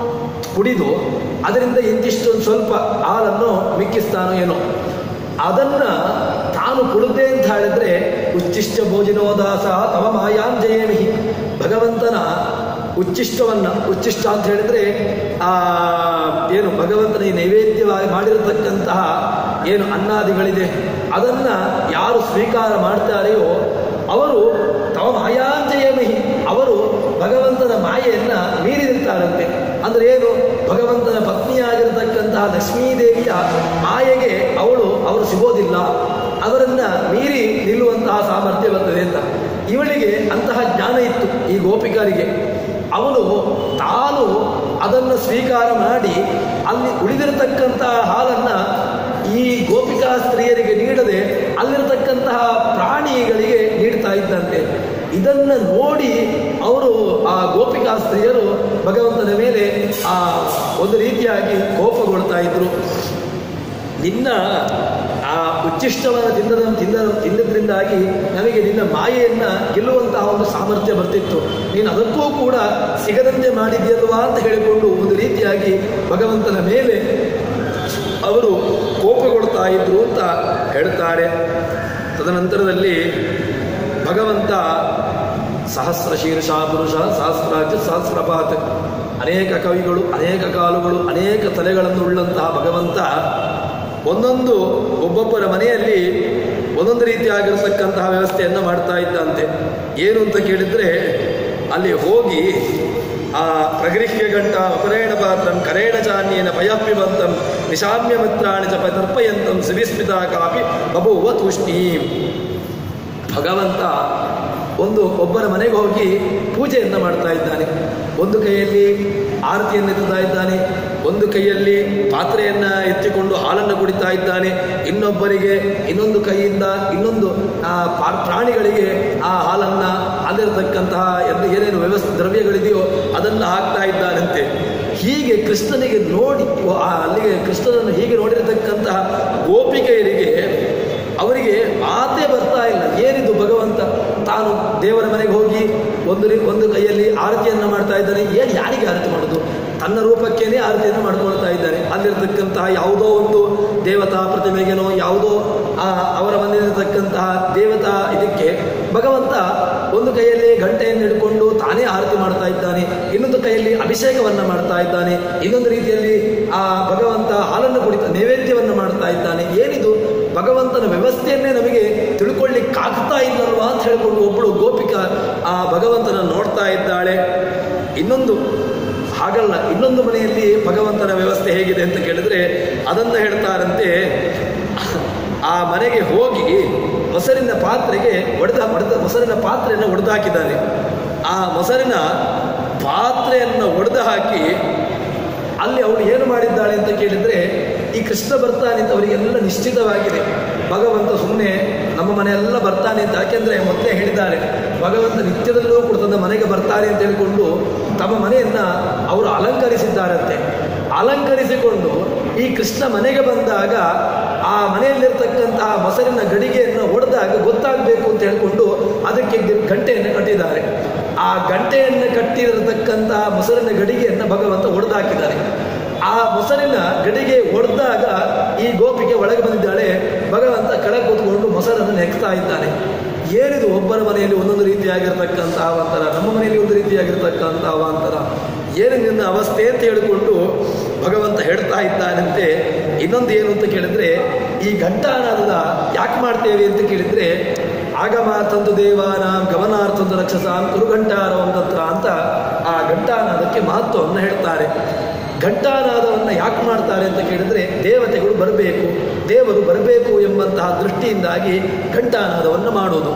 ಕುಡಿದು ಅದರಿಂದ ಇಂತಿಷ್ಟೊಂದು ಸ್ವಲ್ಪ ಹಾಲನ್ನು ಮಿಕ್ಕಿಸ್ತಾನೋ ಏನೋ, ಅದನ್ನು ತಾನು ಕುಡಿದೆ ಅಂತ ಹೇಳಿದ್ರೆ, ಉಚ್ಚಿಷ್ಟ ಭೋಜನೋದಾಸ ತವ ಮಾಯಾಂಜಯೇಮಿ, ಭಗವಂತನ ಉಚ್ಚಿಷ್ಟ ಅಂತ ಹೇಳಿದ್ರೆ ಏನು ಭಗವಂತನ ಈ ನೈವೇದ್ಯವಾಗಿ ಮಾಡಿರತಕ್ಕಂತಹ ಏನು ಅನ್ನಾದಿಗಳಿದೆ ಅದನ್ನು ಯಾರು ಸ್ವೀಕಾರ ಮಾಡ್ತಾರೆಯೋ ಅವರು ತವ ಮಾಯಾಂಜಯೇಮಿ, ಅವರು ಭಗವಂತನ ಮಾಯೆಯನ್ನು ಮೀರಿರ್ತಾರಂತೆ. ಅಂದರೆ ಏನು? ಭಗವಂತನ ಪತ್ನಿಯಾಗಿರತಕ್ಕಂತಹ ಲಕ್ಷ್ಮೀದೇವಿಯ ಮಾಯೆಗೆ ಅವರು ಸಿಗೋದಿಲ್ಲ, ಅವರನ್ನು ಮೀರಿ ನಿಲ್ಲುವಂತಹ ಸಾಮರ್ಥ್ಯ ಬರ್ತದೆ ಅಂತ. ಇವಳಿಗೆ ಅಂತಹ ಜ್ಞಾನ ಇತ್ತು ಈ ಗೋಪಿಕರಿಗೆ. ಅವಳು ತಾನು ಅದನ್ನು ಸ್ವೀಕಾರ ಮಾಡಿ ಅಲ್ಲಿ ಉಳಿದಿರತಕ್ಕಂತಹ ಹಾಲನ್ನು ಈ ಗೋಪಿಕಾ ಸ್ತ್ರೀಯರಿಗೆ ನೀಡದೆ ಅಲ್ಲಿರತಕ್ಕಂತಹ ಪ್ರಾಣಿಗಳಿಗೆ ನೀಡ್ತಾ ಇದ್ದಂತೆ. ಇದನ್ನು ನೋಡಿ ಅವರು ಆ ಗೋಪಿಕಾ ಸ್ತ್ರೀಯರು ಭಗವಂತನ ಮೇಲೆ ಒಂದು ರೀತಿಯಾಗಿ ಕೋಪಗೊಳ್ತಾ ಇದ್ರು. ನಿನ್ನ ಆ ಉಚ್ಚಿಷ್ಟವನ್ನು ತಿಂದದ್ರಿಂದಾಗಿ ನಮಗೆ ನಿನ್ನ ಮಾಯೆಯನ್ನು ಗೆಲ್ಲುವಂತಹ ಒಂದು ಸಾಮರ್ಥ್ಯ ಬರ್ತಿತ್ತು, ನೀನು ಅದಕ್ಕೂ ಕೂಡ ಸಿಗದಂತೆ ಮಾಡಿದ್ಯಲ್ವಾ ಅಂತ ಹೇಳಿಕೊಂಡು ಒಂದು ರೀತಿಯಾಗಿ ಭಗವಂತನ ಮೇಲೆ ಅವರು ಕೋಪಗೊಳ್ತಾ ಇದ್ರು ಅಂತ ಹೇಳ್ತಾರೆ. ತದನಂತರದಲ್ಲಿ ಭಗವಂತ ಸಹಸ್ರ ಶೀರ್ಷ ಪುರುಷ ಸಹಸ್ರಾಜ ಸಹಸ್ರಪಾತ್, ಅನೇಕ ಕವಿಗಳು, ಅನೇಕ ಕಾಲುಗಳು, ಅನೇಕ ತಲೆಗಳನ್ನು ಉಳ್ಳಂತಹ ಭಗವಂತ ಒಬ್ಬೊಬ್ಬರ ಮನೆಯಲ್ಲಿ ಒಂದೊಂದು ರೀತಿಯಾಗಿರತಕ್ಕಂತಹ ವ್ಯವಸ್ಥೆಯನ್ನು ಮಾಡ್ತಾ ಇದ್ದಂತೆ. ಏನು ಅಂತ ಕೇಳಿದರೆ, ಅಲ್ಲಿ ಹೋಗಿ ಆ ಪ್ರಗೃಹ್ಯ ಗಂಟ ಅಪರೇಣ ಪಾತ್ರಂ ಕರೇಣ ಚಾನ್ಯೇನ ಪಯಪಿಬಂತಂ ನಿಶಾಮ್ಯ ಮಿತ್ರಾಣಿ ಚ ತರ್ಪಯಂತಂ ಸುವಿಸ್ಮಿತ ಕಾಪಿ ಬಭೂವ ತೂಷ್ಣೀಂ. ಭಗವಂತ ಒಬ್ಬರ ಮನೆಗೆ ಹೋಗಿ ಪೂಜೆಯನ್ನು ಮಾಡ್ತಾ ಇದ್ದಾನೆ. ಒಂದು ಕೈಯಲ್ಲಿ ಆರತಿಯನ್ನು ಎತ್ತುತ್ತಾ ಇದ್ದಾನೆ, ಒಂದು ಕೈಯಲ್ಲಿ ಪಾತ್ರೆಯನ್ನು ಎತ್ತಿಕೊಂಡು ಹಾಲನ್ನು ಕುಡಿತಾ ಇದ್ದಾನೆ, ಇನ್ನೊಬ್ಬರಿಗೆ ಇನ್ನೊಂದು ಕೈಯಿಂದ ಇನ್ನೊಂದು ಪ್ರಾಣಿಗಳಿಗೆ ಆ ಹಾಲನ್ನು ಅಲ್ಲಿರತಕ್ಕಂತಹ ಏನೇನು ದ್ರವ್ಯಗಳಿದೆಯೋ ಅದನ್ನು ಹಾಕ್ತಾ ಇದ್ದಾನಂತೆ. ಹೀಗೆ ಕೃಷ್ಣನಿಗೆ ನೋಡಿ ಅಲ್ಲಿಗೆ ಕೃಷ್ಣನನ್ನು ಹೀಗೆ ನೋಡಿರತಕ್ಕಂತಹ ಗೋಪಿಕೆಯರಿಗೆ ಅವರಿಗೆ ಮಾತೇ ಬರ್ತಾ ಇಲ್ಲ. ಏನಿದು ಭಗವಂತ ತಾನು ದೇವರ ಮನೆಗೆ ಹೋಗಿ ಒಂದು ಕೈಯಲ್ಲಿ ಆರತಿಯನ್ನು ಮಾಡ್ತಾ ಇದ್ದಾನೆ. ಏನು ಯಾರಿಗೆ ಆರತಿ ಮಾಡೋದು? ತನ್ನ ರೂಪಕ್ಕೇನೆ ಆರತಿಯನ್ನು ಮಾಡ್ಕೊಳ್ತಾ ಇದ್ದಾನೆ. ಅಲ್ಲಿರ್ತಕ್ಕಂತಹ ಯಾವುದೋ ಒಂದು ದೇವತಾ ಪ್ರತಿಮೆಗೆನೋ ಯಾವುದೋ ಅವರ ಮನೆಯಲ್ಲಿರತಕ್ಕಂತಹ ದೇವತಾ ಇದಕ್ಕೆ ಭಗವಂತ ಒಂದು ಕೈಯಲ್ಲಿ ಗಂಟೆಯನ್ನು ಹಿಡ್ಕೊಂಡು ತಾನೇ ಆರತಿ ಮಾಡ್ತಾ ಇದ್ದಾನೆ, ಇನ್ನೊಂದು ಕೈಯಲ್ಲಿ ಅಭಿಷೇಕವನ್ನು ಮಾಡ್ತಾ ಇದ್ದಾನೆ, ಇನ್ನೊಂದು ರೀತಿಯಲ್ಲಿ ಭಗವಂತ ಹಾಲನ್ನು ಕುಡಿತಾ ನೈವೇದ್ಯವನ್ನು ಮಾಡ್ತಾ ಇದ್ದಾನೆ. ಏನಿದು ಭಗವಂತನ ವ್ಯವಸ್ಥೆಯನ್ನೇ ನಮಗೆ ತಿಳ್ಕೊಳ್ಳಿಕ್ಕಾಗ್ತಾ ಇಲ್ಲಲ್ವಾ ಅಂತ ಹೇಳಿಕೊಂಡು ಒಬ್ಬಳು ಗೋಪಿಕಾ ಆ ಭಗವಂತನ ನೋಡ್ತಾ ಇದ್ದಾಳೆ. ಹಾಗಲ್ಲ, ಇನ್ನೊಂದು ಮನೆಯಲ್ಲಿ ಭಗವಂತನ ವ್ಯವಸ್ಥೆ ಹೇಗಿದೆ ಅಂತ ಕೇಳಿದ್ರೆ ಅದನ್ನು ಹೇಳ್ತಾರಂತೆ. ಆ ಮನೆಗೆ ಹೋಗಿ ಮೊಸರಿನ ಪಾತ್ರೆಗೆ ಮೊಸರಿನ ಪಾತ್ರೆಯನ್ನು ಒಡೆದು ಹಾಕಿದ್ದಾನೆ. ಆ ಮೊಸರಿನ ಪಾತ್ರೆಯನ್ನು ಒಡೆದು ಹಾಕಿ ಅಲ್ಲಿ ಅವಳು ಏನು ಮಾಡಿದ್ದಾಳೆ ಅಂತ ಕೇಳಿದರೆ, ಈ ಕೃಷ್ಣ ಬರ್ತಾನೆ ಅಂತ ಅವರಿಗೆಲ್ಲ ನಿಶ್ಚಿತವಾಗಿದೆ. ಭಗವಂತ ಸುಮ್ಮನೆ ನಮ್ಮ ಮನೆಯೆಲ್ಲ ಬರ್ತಾನೆ ಅಂತ, ಯಾಕೆಂದರೆ ಮೊದಲೇ ಹೇಳಿದ್ದಾರೆ ಭಗವಂತ ನಿತ್ಯದಲ್ಲೂ ಕೂಡ ತನ್ನ ಮನೆಗೆ ಬರ್ತಾನೆ ಅಂತ ಹೇಳಿಕೊಂಡು ತಮ್ಮ ಮನೆಯನ್ನು ಅವರು ಅಲಂಕರಿಸಿದ್ದಾರಂತೆ. ಅಲಂಕರಿಸಿಕೊಂಡು ಈ ಕೃಷ್ಣ ಮನೆಗೆ ಬಂದಾಗ ಆ ಮನೆಯಲ್ಲಿರ್ತಕ್ಕಂತಹ ಮೊಸರಿನ ಗಡಿಗೆಯನ್ನು ಒಡೆದಾಗ ಗೊತ್ತಾಗಬೇಕು ಅಂತ ಹೇಳಿಕೊಂಡು ಅದಕ್ಕೆ ಗಂಟೆಯನ್ನು ಕಟ್ಟಿದ್ದಾರೆ. ಆ ಗಂಟೆಯನ್ನು ಕಟ್ಟಿರತಕ್ಕಂತಹ ಮೊಸರಿನ ಗಡಿಗೆಯನ್ನು ಭಗವಂತ ಒಡೆದಾಕಿದ್ದಾರೆ. ಆ ಮೊಸರಿನ ಗಡಿಗೆ ಒಡೆದಾಗ ಈ ಗೋಪಿಗೆ ಒಳಗೆ ಬಂದಿದ್ದಾಳೆ. ಭಗವಂತ ಕೆಳಗೆ ಕೂತ್ಕೊಂಡು ಮೊಸರನ್ನು ನೆಕ್ತಾ ಇದ್ದಾನೆ. ಏನಿದು ಒಬ್ಬರ ಮನೆಯಲ್ಲಿ ಒಂದೊಂದು ರೀತಿಯಾಗಿರ್ತಕ್ಕಂಥ ಅವಾಂತರ, ನಮ್ಮ ಮನೆಯಲ್ಲಿ ಒಂದು ರೀತಿಯಾಗಿರ್ತಕ್ಕಂಥ ಅವಾಂತರ, ಏನು ನಿನ್ನ ಅವಸ್ಥೆ ಅಂತ ಹೇಳಿಕೊಂಡು ಭಗವಂತ ಹೇಳ್ತಾ ಇದ್ದಾನಂತೆ. ಇನ್ನೊಂದು ಏನು ಅಂತ ಕೇಳಿದ್ರೆ, ಈ ಘಂಟಾನಾದದ ಯಾಕೆ ಮಾಡ್ತೇವೆ ಅಂತ ಕೇಳಿದ್ರೆ, ಆಗಮಾರ್ಥಂತು ದೇವಾನಾಂ ಗಮನಾರ್ಥಂತು ರಕ್ಷಸಾಂ ಕುರುಘಂಟಾರವಂ ತತ್ರ ಅಂತ ಆ ಘಂಟಾನಾದಕ್ಕೆ ಮಹತ್ವವನ್ನು ಹೇಳ್ತಾರೆ. ಘಂಟಾನಾದವನ್ನು ಯಾಕೆ ಮಾಡ್ತಾರೆ ಅಂತ ಕೇಳಿದ್ರೆ, ದೇವತೆಗಳು ಬರಬೇಕು, ದೇವರು ಬರಬೇಕು ಎಂಬಂತಹ ದೃಷ್ಟಿಯಿಂದಾಗಿ ಘಂಟಾನಾದವನ್ನು ಮಾಡೋದು.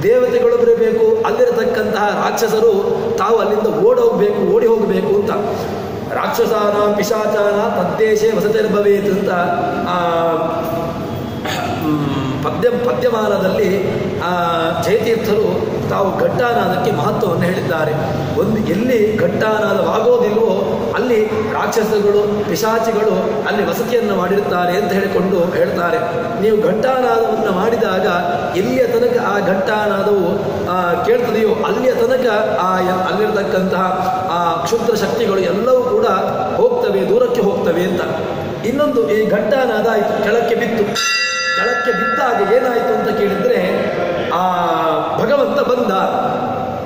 ದೇವತೆಗಳು ಬರಬೇಕು, ಅಲ್ಲಿರತಕ್ಕಂತಹ ರಾಕ್ಷಸರು ತಾವು ಅಲ್ಲಿಂದ ಓಡಿ ಹೋಗಬೇಕು ಅಂತ. ರಾಕ್ಷಸಾನ ಪಿಶಾಚಾನ ತದ್ದೇಶೆ ವಸತಿರ್ಭವೇತ್ ಅಂತ ಪದ್ಯಮಾನದಲ್ಲಿ ಜಯತೀರ್ಥರು ತಾವು ಘಂಟಾನಾದಕ್ಕೆ ಮಹತ್ವವನ್ನು ಹೇಳಿದ್ದಾರೆ. ಎಲ್ಲಿ ಘಂಟಾನಾದವಾಗೋದಿಲ್ವೋ ಅಲ್ಲಿ ರಾಕ್ಷಸಗಳು ಪಿಶಾಚಿಗಳು ಅಲ್ಲಿ ವಸತಿಯನ್ನು ಮಾಡಿರುತ್ತಾರೆ ಅಂತ ಹೇಳಿಕೊಂಡು ಹೇಳ್ತಾರೆ. ನೀವು ಘಂಟಾನಾದವನ್ನು ಮಾಡಿದಾಗ ಎಲ್ಲಿಯ ತನಕ ಆ ಘಂಟಾನಾದವು ಕೇಳ್ತದೆಯೋ ಅಲ್ಲಿಯ ತನಕ ಅಲ್ಲಿರತಕ್ಕಂತಹ ಆ ಕ್ಷುದ್ರ ಶಕ್ತಿಗಳು ಎಲ್ಲವೂ ಕೂಡ ಹೋಗ್ತವೆ, ದೂರಕ್ಕೆ ಹೋಗ್ತವೆ ಅಂತ. ಇನ್ನೊಂದು, ಈ ಘಂಟಾನಾದ ಆಯಿತು, ಕೆಳಕ್ಕೆ ಬಿದ್ದಾಗ ಏನಾಯಿತು ಅಂತ ಕೇಳಿದರೆ ಭಗವಂತ ಬಂದ.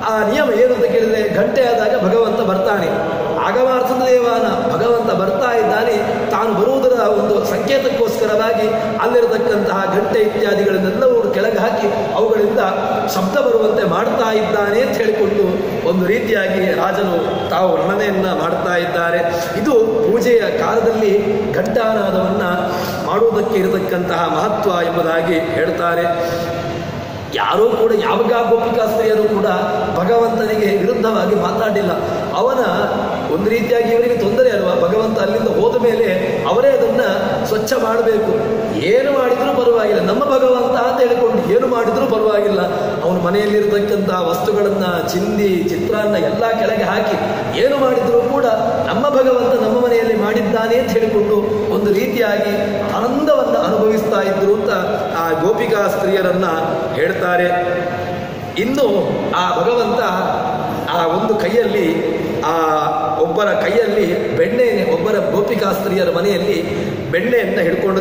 ಆ ನಿಯಮ ಏನು ಅಂತ ಕೇಳಿದರೆ, ಗಂಟೆ ಆದಾಗ ಭಗವಂತ ಬರ್ತಾನೆ. ಆಗಮಾರ್ಥದ ದೇವಾನ ಭಗವಂತ ಬರ್ತಾ ಇದ್ದಾನೆ. ತಾನು ಬರುವುದರ ಒಂದು ಸಂಕೇತಕ್ಕೋಸ್ಕರವಾಗಿ ಅಲ್ಲಿರತಕ್ಕಂತಹ ಗಂಟೆ ಇತ್ಯಾದಿಗಳನ್ನೆಲ್ಲವೂ ಕೆಳಗೆ ಹಾಕಿ ಅವುಗಳಿಂದ ಶಬ್ದ ಬರುವಂತೆ ಮಾಡ್ತಾ ಇದ್ದಾನೆ ಅಂತ ಹೇಳಿಕೊಂಡು ಒಂದು ರೀತಿಯಾಗಿ ರಾಜನು ತಾವು ವರ್ಣನೆಯನ್ನು ಮಾಡ್ತಾ ಇದ್ದಾರೆ. ಇದು ಪೂಜೆಯ ಕಾಲದಲ್ಲಿ ಘಂಟಾನಾದವನ್ನು ಮಾಡುವುದಕ್ಕೆ ಇರತಕ್ಕಂತಹ ಮಹತ್ವ ಎಂಬುದಾಗಿ ಹೇಳ್ತಾರೆ. ಯಾರೂ ಕೂಡ ಯಾವಾಗ ಗೋಪಿಕಾಸ್ತ್ರೀಯರು ಕೂಡ ಭಗವಂತನಿಗೆ ವಿರುದ್ಧವಾಗಿ ಮಾತಾಡಿಲ್ಲ. ಅವನ ಒಂದು ರೀತಿಯಾಗಿ ಇವರಿಗೆ ತೊಂದರೆ ಅಲ್ವಾ, ಭಗವಂತ ಅಲ್ಲಿಂದ ಹೋದ ಮೇಲೆ ಅವರೇ ಅದನ್ನು ಸ್ವಚ್ಛ ಮಾಡಬೇಕು. ಏನು ಮಾಡಿದರೂ ಪರವಾಗಿಲ್ಲ, ನಮ್ಮ ಭಗವಂತ ಅಂತ ಹೇಳಿಕೊಂಡು ಏನು ಮಾಡಿದರೂ ಪರವಾಗಿಲ್ಲ. ಅವನ ಮನೆಯಲ್ಲಿರತಕ್ಕಂಥ ವಸ್ತುಗಳನ್ನು ಚಿಂದಿ ಚಿತ್ರಾನ್ನ ಎಲ್ಲ ಕೆಳಗೆ ಹಾಕಿ ಏನು ಮಾಡಿದರೂ ಕೂಡ ನಮ್ಮ ಭಗವಂತ ನಮ್ಮ ಮನೆಯಲ್ಲಿ ಮಾಡಿದ್ದಾನೆ ಅಂತ ಹೇಳಿಕೊಂಡು ಒಂದು ರೀತಿಯಾಗಿ ಆನಂದವನ್ನು ಅನುಭವಿಸ್ತಾ ಇದ್ರು ಅಂತ ಆ ಗೋಪಿಕಾ ಸ್ತ್ರೀಯರನ್ನ ಹೇಳ್ತಾರೆ. ಇನ್ನು ಆ ಭಗವಂತ ಆ ಒಂದು ಕೈಯಲ್ಲಿ ಒಬ್ಬರ ಕೈಯಲ್ಲಿ ಬೆಣ್ಣೆಯನ್ನೇ, ಒಬ್ಬರ ಗೋಪಿಕಾ ಸ್ತ್ರೀಯರ ಮನೆಯಲ್ಲಿ ಬೆಣ್ಣೆಯನ್ನು ಹಿಡ್ಕೊಂಡು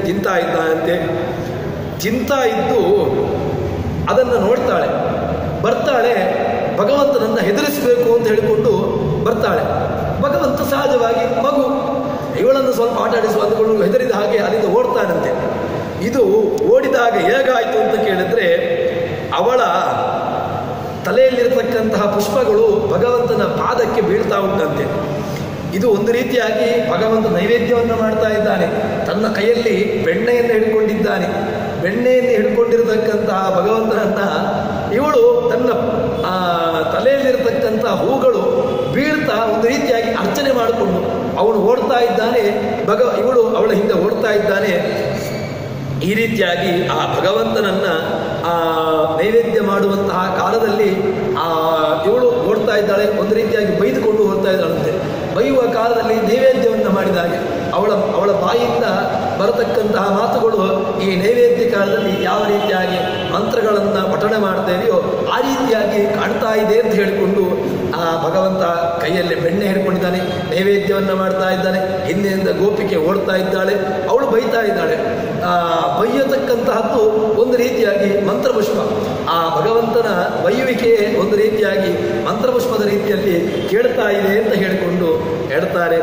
ತಿಂತಾ ಇದ್ದಾನಂತೆ. ತಿಂತಾ ಇದ್ದು ಅದನ್ನು ನೋಡ್ತಾಳೆ, ಬರ್ತಾಳೆ, ಭಗವಂತನನ್ನು ಹೆದರಿಸಬೇಕು ಅಂತ ಹೇಳಿಕೊಂಡು ಬರ್ತಾಳೆ. ಭಗವಂತ ಸಹಜವಾಗಿ ಮಗು ಇವಳನ್ನು ಸ್ವಲ್ಪ ಆಟ ಆಡಿಸುವ ಅಂದುಕೊಂಡು ಹೆದರಿದ ಹಾಗೆ ಅಲ್ಲಿಂದ ಓಡ್ತಾನಂತೆ. ಇದು ಓಡಿದಾಗ ಹೇಗಾಯಿತು ಅಂತ ಕೇಳಿದ್ರೆ, ಅವಳ ತಲೆಯಲ್ಲಿರತಕ್ಕಂತಹ ಪುಷ್ಪಗಳು ಭಗವಂತನ ಪಾದಕ್ಕೆ ಬೀಳ್ತಾ ಉಂಟಂತೆ. ಇದು ಒಂದು ರೀತಿಯಾಗಿ ಭಗವಂತ ನೈವೇದ್ಯವನ್ನು ಮಾಡ್ತಾ ಇದ್ದಾನೆ. ತನ್ನ ಕೈಯಲ್ಲಿ ಬೆಣ್ಣೆಯನ್ನು ಹಿಡ್ಕೊಂಡಿದ್ದಾನೆ. ಬೆಣ್ಣೆಯನ್ನು ಹಿಡ್ಕೊಂಡಿರತಕ್ಕಂತಹ ಭಗವಂತನನ್ನ ಇವಳು ತನ್ನ ತಲೆಯಲ್ಲಿರತಕ್ಕಂಥ ಹೂಗಳು ಬೀಳ್ತಾ ಒಂದು ರೀತಿಯಾಗಿ ಅರ್ಚನೆ ಮಾಡಿಕೊಂಡು ಅವನು ಓಡ್ತಾ ಇದ್ದಾನೆ. ಇವಳು ಅವಳ ಹಿಂದೆ ಓಡ್ತಾ ಇದ್ದಾನೆ. ಈ ರೀತಿಯಾಗಿ ಆ ಭಗವಂತನನ್ನ ನೈವೇದ್ಯ ಮಾಡುವಂತಹ ಕಾಲದಲ್ಲಿ ಇವಳು ಓಡ್ತಾ ಇದ್ದಾಳೆ. ಒಂದು ರೀತಿಯಾಗಿ ಬೈದುಕೊಂಡು ಹೋಗ್ತಾ ಇದ್ದಾಳಂತೆ. ಬೈಯುವ ಕಾಲದಲ್ಲಿ ನೈವೇದ್ಯವನ್ನು ಮಾಡಿದಾಗೆ ಅವಳ ಬಾಯಿಂದ ಬರತಕ್ಕಂತಹ ಮಾತುಗಳು ಈ ನೈವೇದ್ಯ ಕಾಲದಲ್ಲಿ ಯಾವ ರೀತಿಯಾಗಿ ಮಂತ್ರಗಳನ್ನು ಪಠಣೆ ಮಾಡ್ತೇವೆಯೋ ಆ ರೀತಿಯಾಗಿ ಕಾಣ್ತಾ ಇದೆ ಅಂತ ಹೇಳಿಕೊಂಡು ಆ ಭಗವಂತ ಕೈಯಲ್ಲಿ ಬೆಣ್ಣೆ ಹಿಡ್ಕೊಂಡಿದ್ದಾನೆ, ನೈವೇದ್ಯವನ್ನು ಮಾಡ್ತಾ ಇದ್ದಾನೆ. ಹಿಂದೆಯಿಂದ ಗೋಪಿಕೆ ಓಡ್ತಾ ಇದ್ದಾಳೆ, ಅವಳು ಬೈತಾ ಇದ್ದಾಳೆ. ಬೈಯತಕ್ಕಂತಹದ್ದು ಒಂದು ರೀತಿಯಾಗಿ ಮಂತ್ರಪುಷ್ಪ. ಆ ಭಗವಂತನ ಬೈಯುವಿಕೆಯೇ ಒಂದು ರೀತಿಯಾಗಿ ಮಂತ್ರಪುಷ್ಪದ ರೀತಿಯಲ್ಲಿ ಕೇಳ್ತಾ ಇದೆ ಅಂತ ಹೇಳಿಕೊಂಡು ಹೇಳ್ತಾರೆ.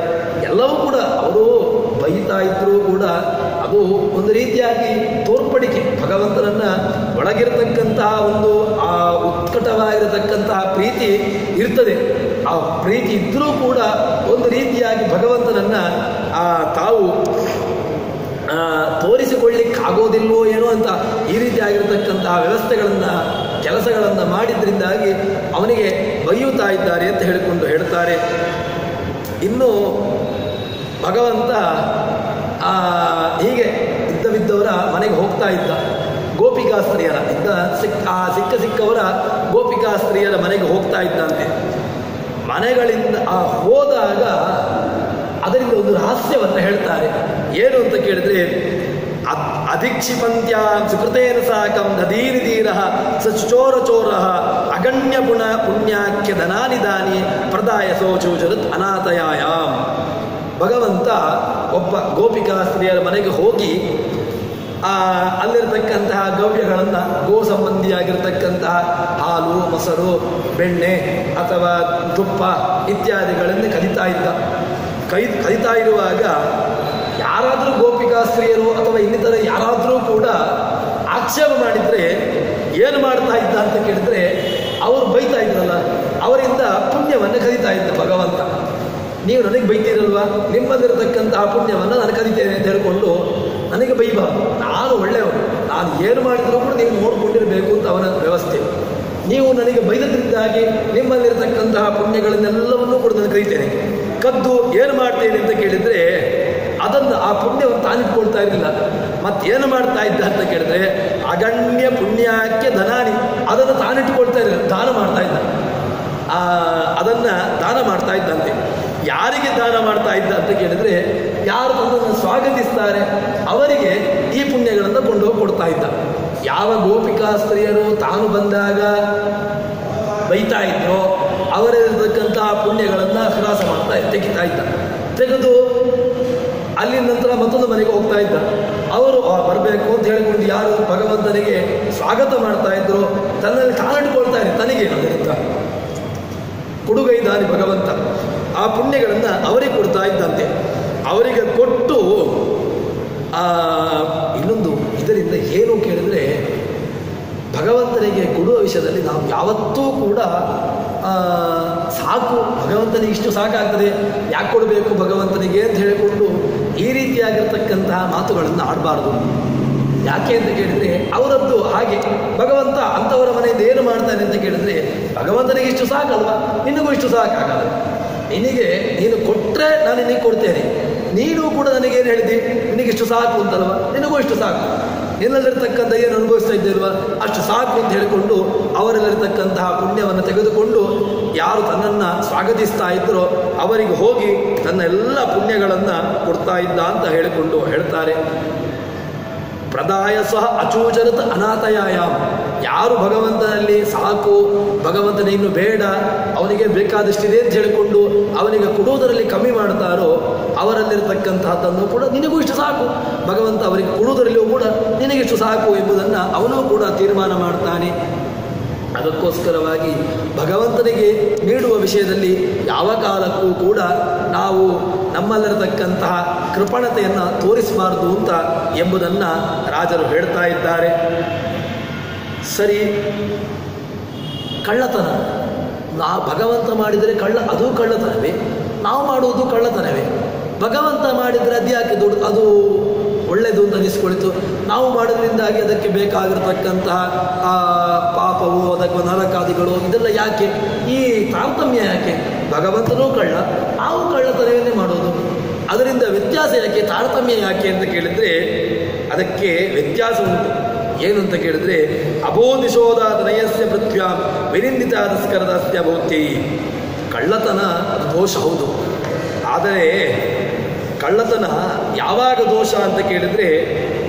ಎಲ್ಲವೂ ಕೂಡ ಅವರು ಬೈತಾ ಇದ್ರೂ ಕೂಡ ಅದು ಒಂದು ರೀತಿಯಾಗಿ ತೋರ್ಪಡಿಕೆ, ಭಗವಂತನನ್ನ ಒಳಗಿರತಕ್ಕಂತಹ ಒಂದು ಆ ಉತ್ಕಟವಾಗಿರತಕ್ಕಂತಹ ಪ್ರೀತಿ ಇರ್ತದೆ. ಆ ಪ್ರೀತಿ ಇದ್ದರೂ ಕೂಡ ಒಂದು ರೀತಿಯಾಗಿ ಭಗವಂತನನ್ನ ತಾವು ತೋರಿಸಿಕೊಳ್ಳಿಕ್ಕಾಗೋದಿಲ್ವೋ ಏನೋ ಅಂತ ಈ ರೀತಿಯಾಗಿರ್ತಕ್ಕಂತಹ ವ್ಯವಸ್ಥೆಗಳನ್ನು ಕೆಲಸಗಳನ್ನು ಮಾಡಿದ್ರಿಂದಾಗಿ ಅವನಿಗೆ ಬೈಯುತ್ತಾ ಇದ್ದಾರೆ ಅಂತ ಹೇಳಿಕೊಂಡು ಹೇಳ್ತಾರೆ. ಇನ್ನು ಭಗವಂತ ಹೀಗೆ ಇದ್ದವಿದ್ದವರ ಮನೆಗೆ ಹೋಗ್ತಾ ಇದ್ದ. ಗೋಪಿಕಾಸ್ತ್ರೀಯರ ಸಿಕ್ಕವರ ಗೋಪಿಕಾಸ್ತ್ರೀಯರ ಮನೆಗೆ ಹೋಗ್ತಾ ಇದ್ದಂತೆ. ಮನೆಗಳಿಂದ ಹೋದಾಗ ಅದರಿಂದ ಒಂದು ರಹಸ್ಯವನ್ನು ಹೇಳ್ತಾರೆ. ಏನು ಅಂತ ಕೇಳಿದ್ರೆ, ಅಧಿಕ್ಷಿಪಂತ್ಯ ಸುಕೃತೇನ ಸಾಕಂ ನದೀರಿಧೀರ ಸಚೋರ ಅಗಣ್ಯ ಪುಣ್ಯಾಖ್ಯ ಧನಾನಿದಾನಿ ಪ್ರದಾಯ ಸೋಚೋಚರತ್ ಅನಾಥಯಾಯಾಮ್. ಭಗವಂತ ಒಬ್ಬ ಗೋಪಿಕಾ ಸ್ತ್ರೀಯರ ಮನೆಗೆ ಹೋಗಿ ಅಲ್ಲಿರತಕ್ಕಂತಹ ಗವ್ಯಗಳನ್ನು, ಗೋ ಸಂಬಂಧಿಯಾಗಿರ್ತಕ್ಕಂತಹ ಹಾಲು, ಮೊಸರು, ಬೆಣ್ಣೆ ಅಥವಾ ತುಪ್ಪ ಇತ್ಯಾದಿಗಳನ್ನು ಕಲಿತಾ ಇರುವಾಗ ಯಾರಾದರೂ ಗೋಪಿಕಾ ಸ್ತ್ರೀಯರು ಅಥವಾ ಇನ್ನಿತರ ಯಾರಾದರೂ ಕೂಡ ಆಕ್ಷೇಪ ಮಾಡಿದರೆ ಏನು ಮಾಡ್ತಾ ಇದ್ದ ಅಂತ ಕೇಳಿದ್ರೆ, ಅವರು ಬೈತಾ ಇದ್ರಲ್ಲ, ಅವರಿಂದ ಪುಣ್ಯವನ್ನು ಕಲಿತಾ ಇದ್ದ ಭಗವಂತ. ನೀವು ನನಗೆ ಬೈತೀರಲ್ವಾ, ನಿಮ್ಮಲ್ಲಿರತಕ್ಕಂತಹ ಪುಣ್ಯವನ್ನು ನಾನು ಕಲಿತೇನೆ ಅಂತ ಹೇಳಿಕೊಂಡು ನನಗೆ ಬೈಬಾರ್ದು. ನಾನು ಒಳ್ಳೆಯವನು, ನಾನು ಏನು ಮಾಡಿದರೂ ಕೂಡ ನೀವು ನೋಡಿಕೊಂಡಿರಬೇಕು ಅಂತ ಅವನ ವ್ಯವಸ್ಥೆ. ನೀವು ನನಗೆ ಬೈದದ್ರಿಂದಾಗಿ ನಿಮ್ಮಲ್ಲಿರತಕ್ಕಂತಹ ಪುಣ್ಯಗಳನ್ನೆಲ್ಲವನ್ನೂ ಕೂಡ ನಾನು ಕಲಿತೇನೆ. ಕದ್ದು ಏನು ಮಾಡ್ತೇನೆ ಅಂತ ಕೇಳಿದರೆ ಅದನ್ನು, ಆ ಪುಣ್ಯವನ್ನು ತಾನಿಟ್ಕೊಳ್ತಾ ಇರಲಿಲ್ಲ. ಮತ್ತೇನು ಮಾಡ್ತಾ ಇದ್ದ ಅಂತ ಕೇಳಿದ್ರೆ, ಅಗಣ್ಯ ಪುಣ್ಯಕ್ಕೆ ಧನಾನಿ, ಅದನ್ನು ತಾನಿಟ್ಕೊಳ್ತಾ ಇರಲಿಲ್ಲ, ದಾನ ಮಾಡ್ತಾ ಇದ್ದ. ಅದನ್ನು ದಾನ ಮಾಡ್ತಾ ಇದ್ದಂತೆ. ಯಾರಿಗೆ ದಾನ ಮಾಡ್ತಾ ಇದ್ದ ಅಂತ ಕೇಳಿದ್ರೆ, ಯಾರು ತನ್ನನ್ನು ಸ್ವಾಗತಿಸ್ತಾರೆ ಅವರಿಗೆ ಈ ಪುಣ್ಯಗಳನ್ನು ಕೊಂಡೋಗಿ ಕೊಡ್ತಾ ಇದ್ದ. ಯಾವ ಗೋಪಿಕಾ ಸ್ತ್ರೀಯರು ತಾನು ಬಂದಾಗ ಬೈತಾ ಇದ್ರೋ ಅವರಿರತಕ್ಕಂತಹ ಪುಣ್ಯಗಳನ್ನು ಹ್ರಾಸ ತೆಗಿತಾ ಇದ್ದ. ತೆಗೆದು ಅಲ್ಲಿ ನಂತರ ಮತ್ತೊಂದು ಮನೆಗೆ ಹೋಗ್ತಾ ಇದ್ದ. ಅವರು ಬರಬೇಕು ಅಂತ ಹೇಳಿಕೊಂಡು ಯಾರು ಭಗವಂತನಿಗೆ ಸ್ವಾಗತ ಮಾಡ್ತಾ ಇದ್ರು ತನ್ನಲ್ಲಿ ತಾನಿಟ್ಕೊಳ್ತಾ ಇದ್ದ. ತನಗೆ ಅದರಿಂದ ಕೊಡುಗೈದಾನಿ ಭಗವಂತ. ಆ ಪುಣ್ಯಗಳನ್ನು ಅವರಿಗೆ ಕೊಡ್ತಾ ಇದ್ದಂತೆ. ಅವರಿಗೆ ಕೊಟ್ಟು ಇನ್ನೊಂದು ಇದರಿಂದ ಏನು ಕೇಳಿದ್ರೆ, ಭಗವಂತನಿಗೆ ಕೊಡುವ ವಿಷಯದಲ್ಲಿ ನಾವು ಯಾವತ್ತೂ ಕೂಡ ಸಾಕು, ಭಗವಂತನಿಗೆ ಇಷ್ಟು ಸಾಕಾಗ್ತದೆ, ಯಾಕೆ ಕೊಡಬೇಕು ಭಗವಂತನಿಗೆ ಅಂತ ಹೇಳಿಕೊಂಡು ಈ ರೀತಿಯಾಗಿರ್ತಕ್ಕಂತಹ ಮಾತುಗಳನ್ನು ಆಡಬಾರ್ದು. ಯಾಕೆ ಅಂತ ಕೇಳಿದರೆ ಅವರದ್ದು ಹಾಗೆ. ಭಗವಂತ ಅಂಥವರ ಮನೆಯಿಂದ ಏನು ಮಾಡ್ತಾನೆ ಅಂತ ಕೇಳಿದರೆ ಭಗವಂತನಿಗೆ ಇಷ್ಟು ಸಾಕಲ್ವಾ, ನಿನಗೂ ಇಷ್ಟು ಸಾಕಾಗಲ್ಲ. ನೀನು ಕೊಟ್ಟರೆ ನಾನು ನಿನಗೆ ಕೊಡ್ತೇನೆ, ನೀನು ಕೂಡ ನನಗೇನು ಹೇಳಿದೆ, ನಿನಗಿಷ್ಟು ಸಾಕು ಅಂತಲ್ವ, ನಿನಗೂ ಇಷ್ಟು ಸಾಕು, ನಿನ್ನಲ್ಲಿರ್ತಕ್ಕಂಥ ಏನು ಅನುಭವಿಸ್ತಾ ಇದ್ದೇಲ್ವ ಅಷ್ಟು ಸಾಕು ಅಂತ ಹೇಳಿಕೊಂಡು ಅವರಲ್ಲಿರ್ತಕ್ಕಂತಹ ಪುಣ್ಯವನ್ನು ತೆಗೆದುಕೊಂಡು ಯಾರು ತನ್ನನ್ನು ಸ್ವಾಗತಿಸ್ತಾ ಇದ್ದರೋ ಅವರಿಗೆ ಹೋಗಿ ತನ್ನ ಎಲ್ಲ ಪುಣ್ಯಗಳನ್ನು ಕೊಡ್ತಾ ಇದ್ದ ಅಂತ ಹೇಳಿಕೊಂಡು ಹೇಳ್ತಾರೆ. ಪ್ರದಾಯ ಸಹ ಅಚೂಚರತ್ ಅನಾಥಯಾಯಾಮ್. ಯಾರು ಭಗವಂತನಲ್ಲಿ ಸಾಕು, ಭಗವಂತನ ಇನ್ನು ಬೇಡ, ಅವನಿಗೆ ಬೇಕಾದಷ್ಟಿದೆ ಅಂತ ಹೇಳಿಕೊಂಡು ಅವನಿಗೆ ಕೊಡುವುದರಲ್ಲಿ ಕಮ್ಮಿ ಮಾಡ್ತಾರೋ ಅವರಲ್ಲಿರ್ತಕ್ಕಂತಹದ್ದನ್ನು ಕೂಡ ನಿನಗೂ ಇಷ್ಟು ಸಾಕು, ಭಗವಂತ ಅವರಿಗೆ ಕೊಡುವುದರಲ್ಲಿಯೂ ಕೂಡ ನಿನಗಿಷ್ಟು ಸಾಕು ಎಂಬುದನ್ನು ಅವನು ಕೂಡ ತೀರ್ಮಾನ ಮಾಡ್ತಾನೆ. ಅದಕ್ಕೋಸ್ಕರವಾಗಿ ಭಗವಂತನಿಗೆ ನೀಡುವ ವಿಷಯದಲ್ಲಿ ಯಾವ ಕಾಲಕ್ಕೂ ಕೂಡ ನಾವು ನಮ್ಮಲ್ಲಿರತಕ್ಕಂತಹ ಕೃಪಣತೆಯನ್ನು ತೋರಿಸಬಾರದು ಅಂತ ಎಂಬುದನ್ನು ರಾಜರು ಹೇಳ್ತಾ ಇದ್ದಾರೆ. ಸರಿ, ಕಳ್ಳತನ ಭಗವಂತ ಮಾಡಿದರೆ ಅದು ಕಳ್ಳತನವೇ, ನಾವು ಮಾಡುವುದು ಕಳ್ಳತನವೇ. ಭಗವಂತ ಮಾಡಿದರೆ ಅದ್ಯಾಕೆ ಅದು ಒಳ್ಳೆಯದು ಅಂತ ಅನಿಸ್ಕೊಳ್ತು, ನಾವು ಮಾಡೋದ್ರಿಂದಾಗಿ ಅದಕ್ಕೆ ಬೇಕಾಗಿರತಕ್ಕಂತಹ ಪಾಪವು ಅದಕ್ಕೆ ನರಕಾದಿಗಳು ಇದೆಲ್ಲ ಯಾಕೆ, ಈ ತಾರತಮ್ಯ ಯಾಕೆ? ಭಗವಂತನೂ ಕಳ್ಳ, ನಾವು ಕಳ್ಳತನವನ್ನೇ ಮಾಡೋದು, ಅದರಿಂದ ವ್ಯತ್ಯಾಸ ಯಾಕೆ, ತಾರತಮ್ಯ ಯಾಕೆ ಅಂತ ಕೇಳಿದರೆ ಅದಕ್ಕೆ ವ್ಯತ್ಯಾಸ ಉಂಟು. ಏನು ಅಂತ ಕೇಳಿದರೆ ಅಬೋಧಿಶೋಧಾದ ನಯಸ್ಯ ಪೃಥ್ವ್ಯಾಂ ವಿನಿಂದಿತ ತಸ್ಕರದಸ್ಯ ಭೌತ್ಯೈ. ಕಳ್ಳತನ ಅದು ದೋಷ ಹೌದು, ಆದರೆ ಕಳ್ಳತನ ಯಾವಾಗ ದೋಷ ಅಂತ ಕೇಳಿದರೆ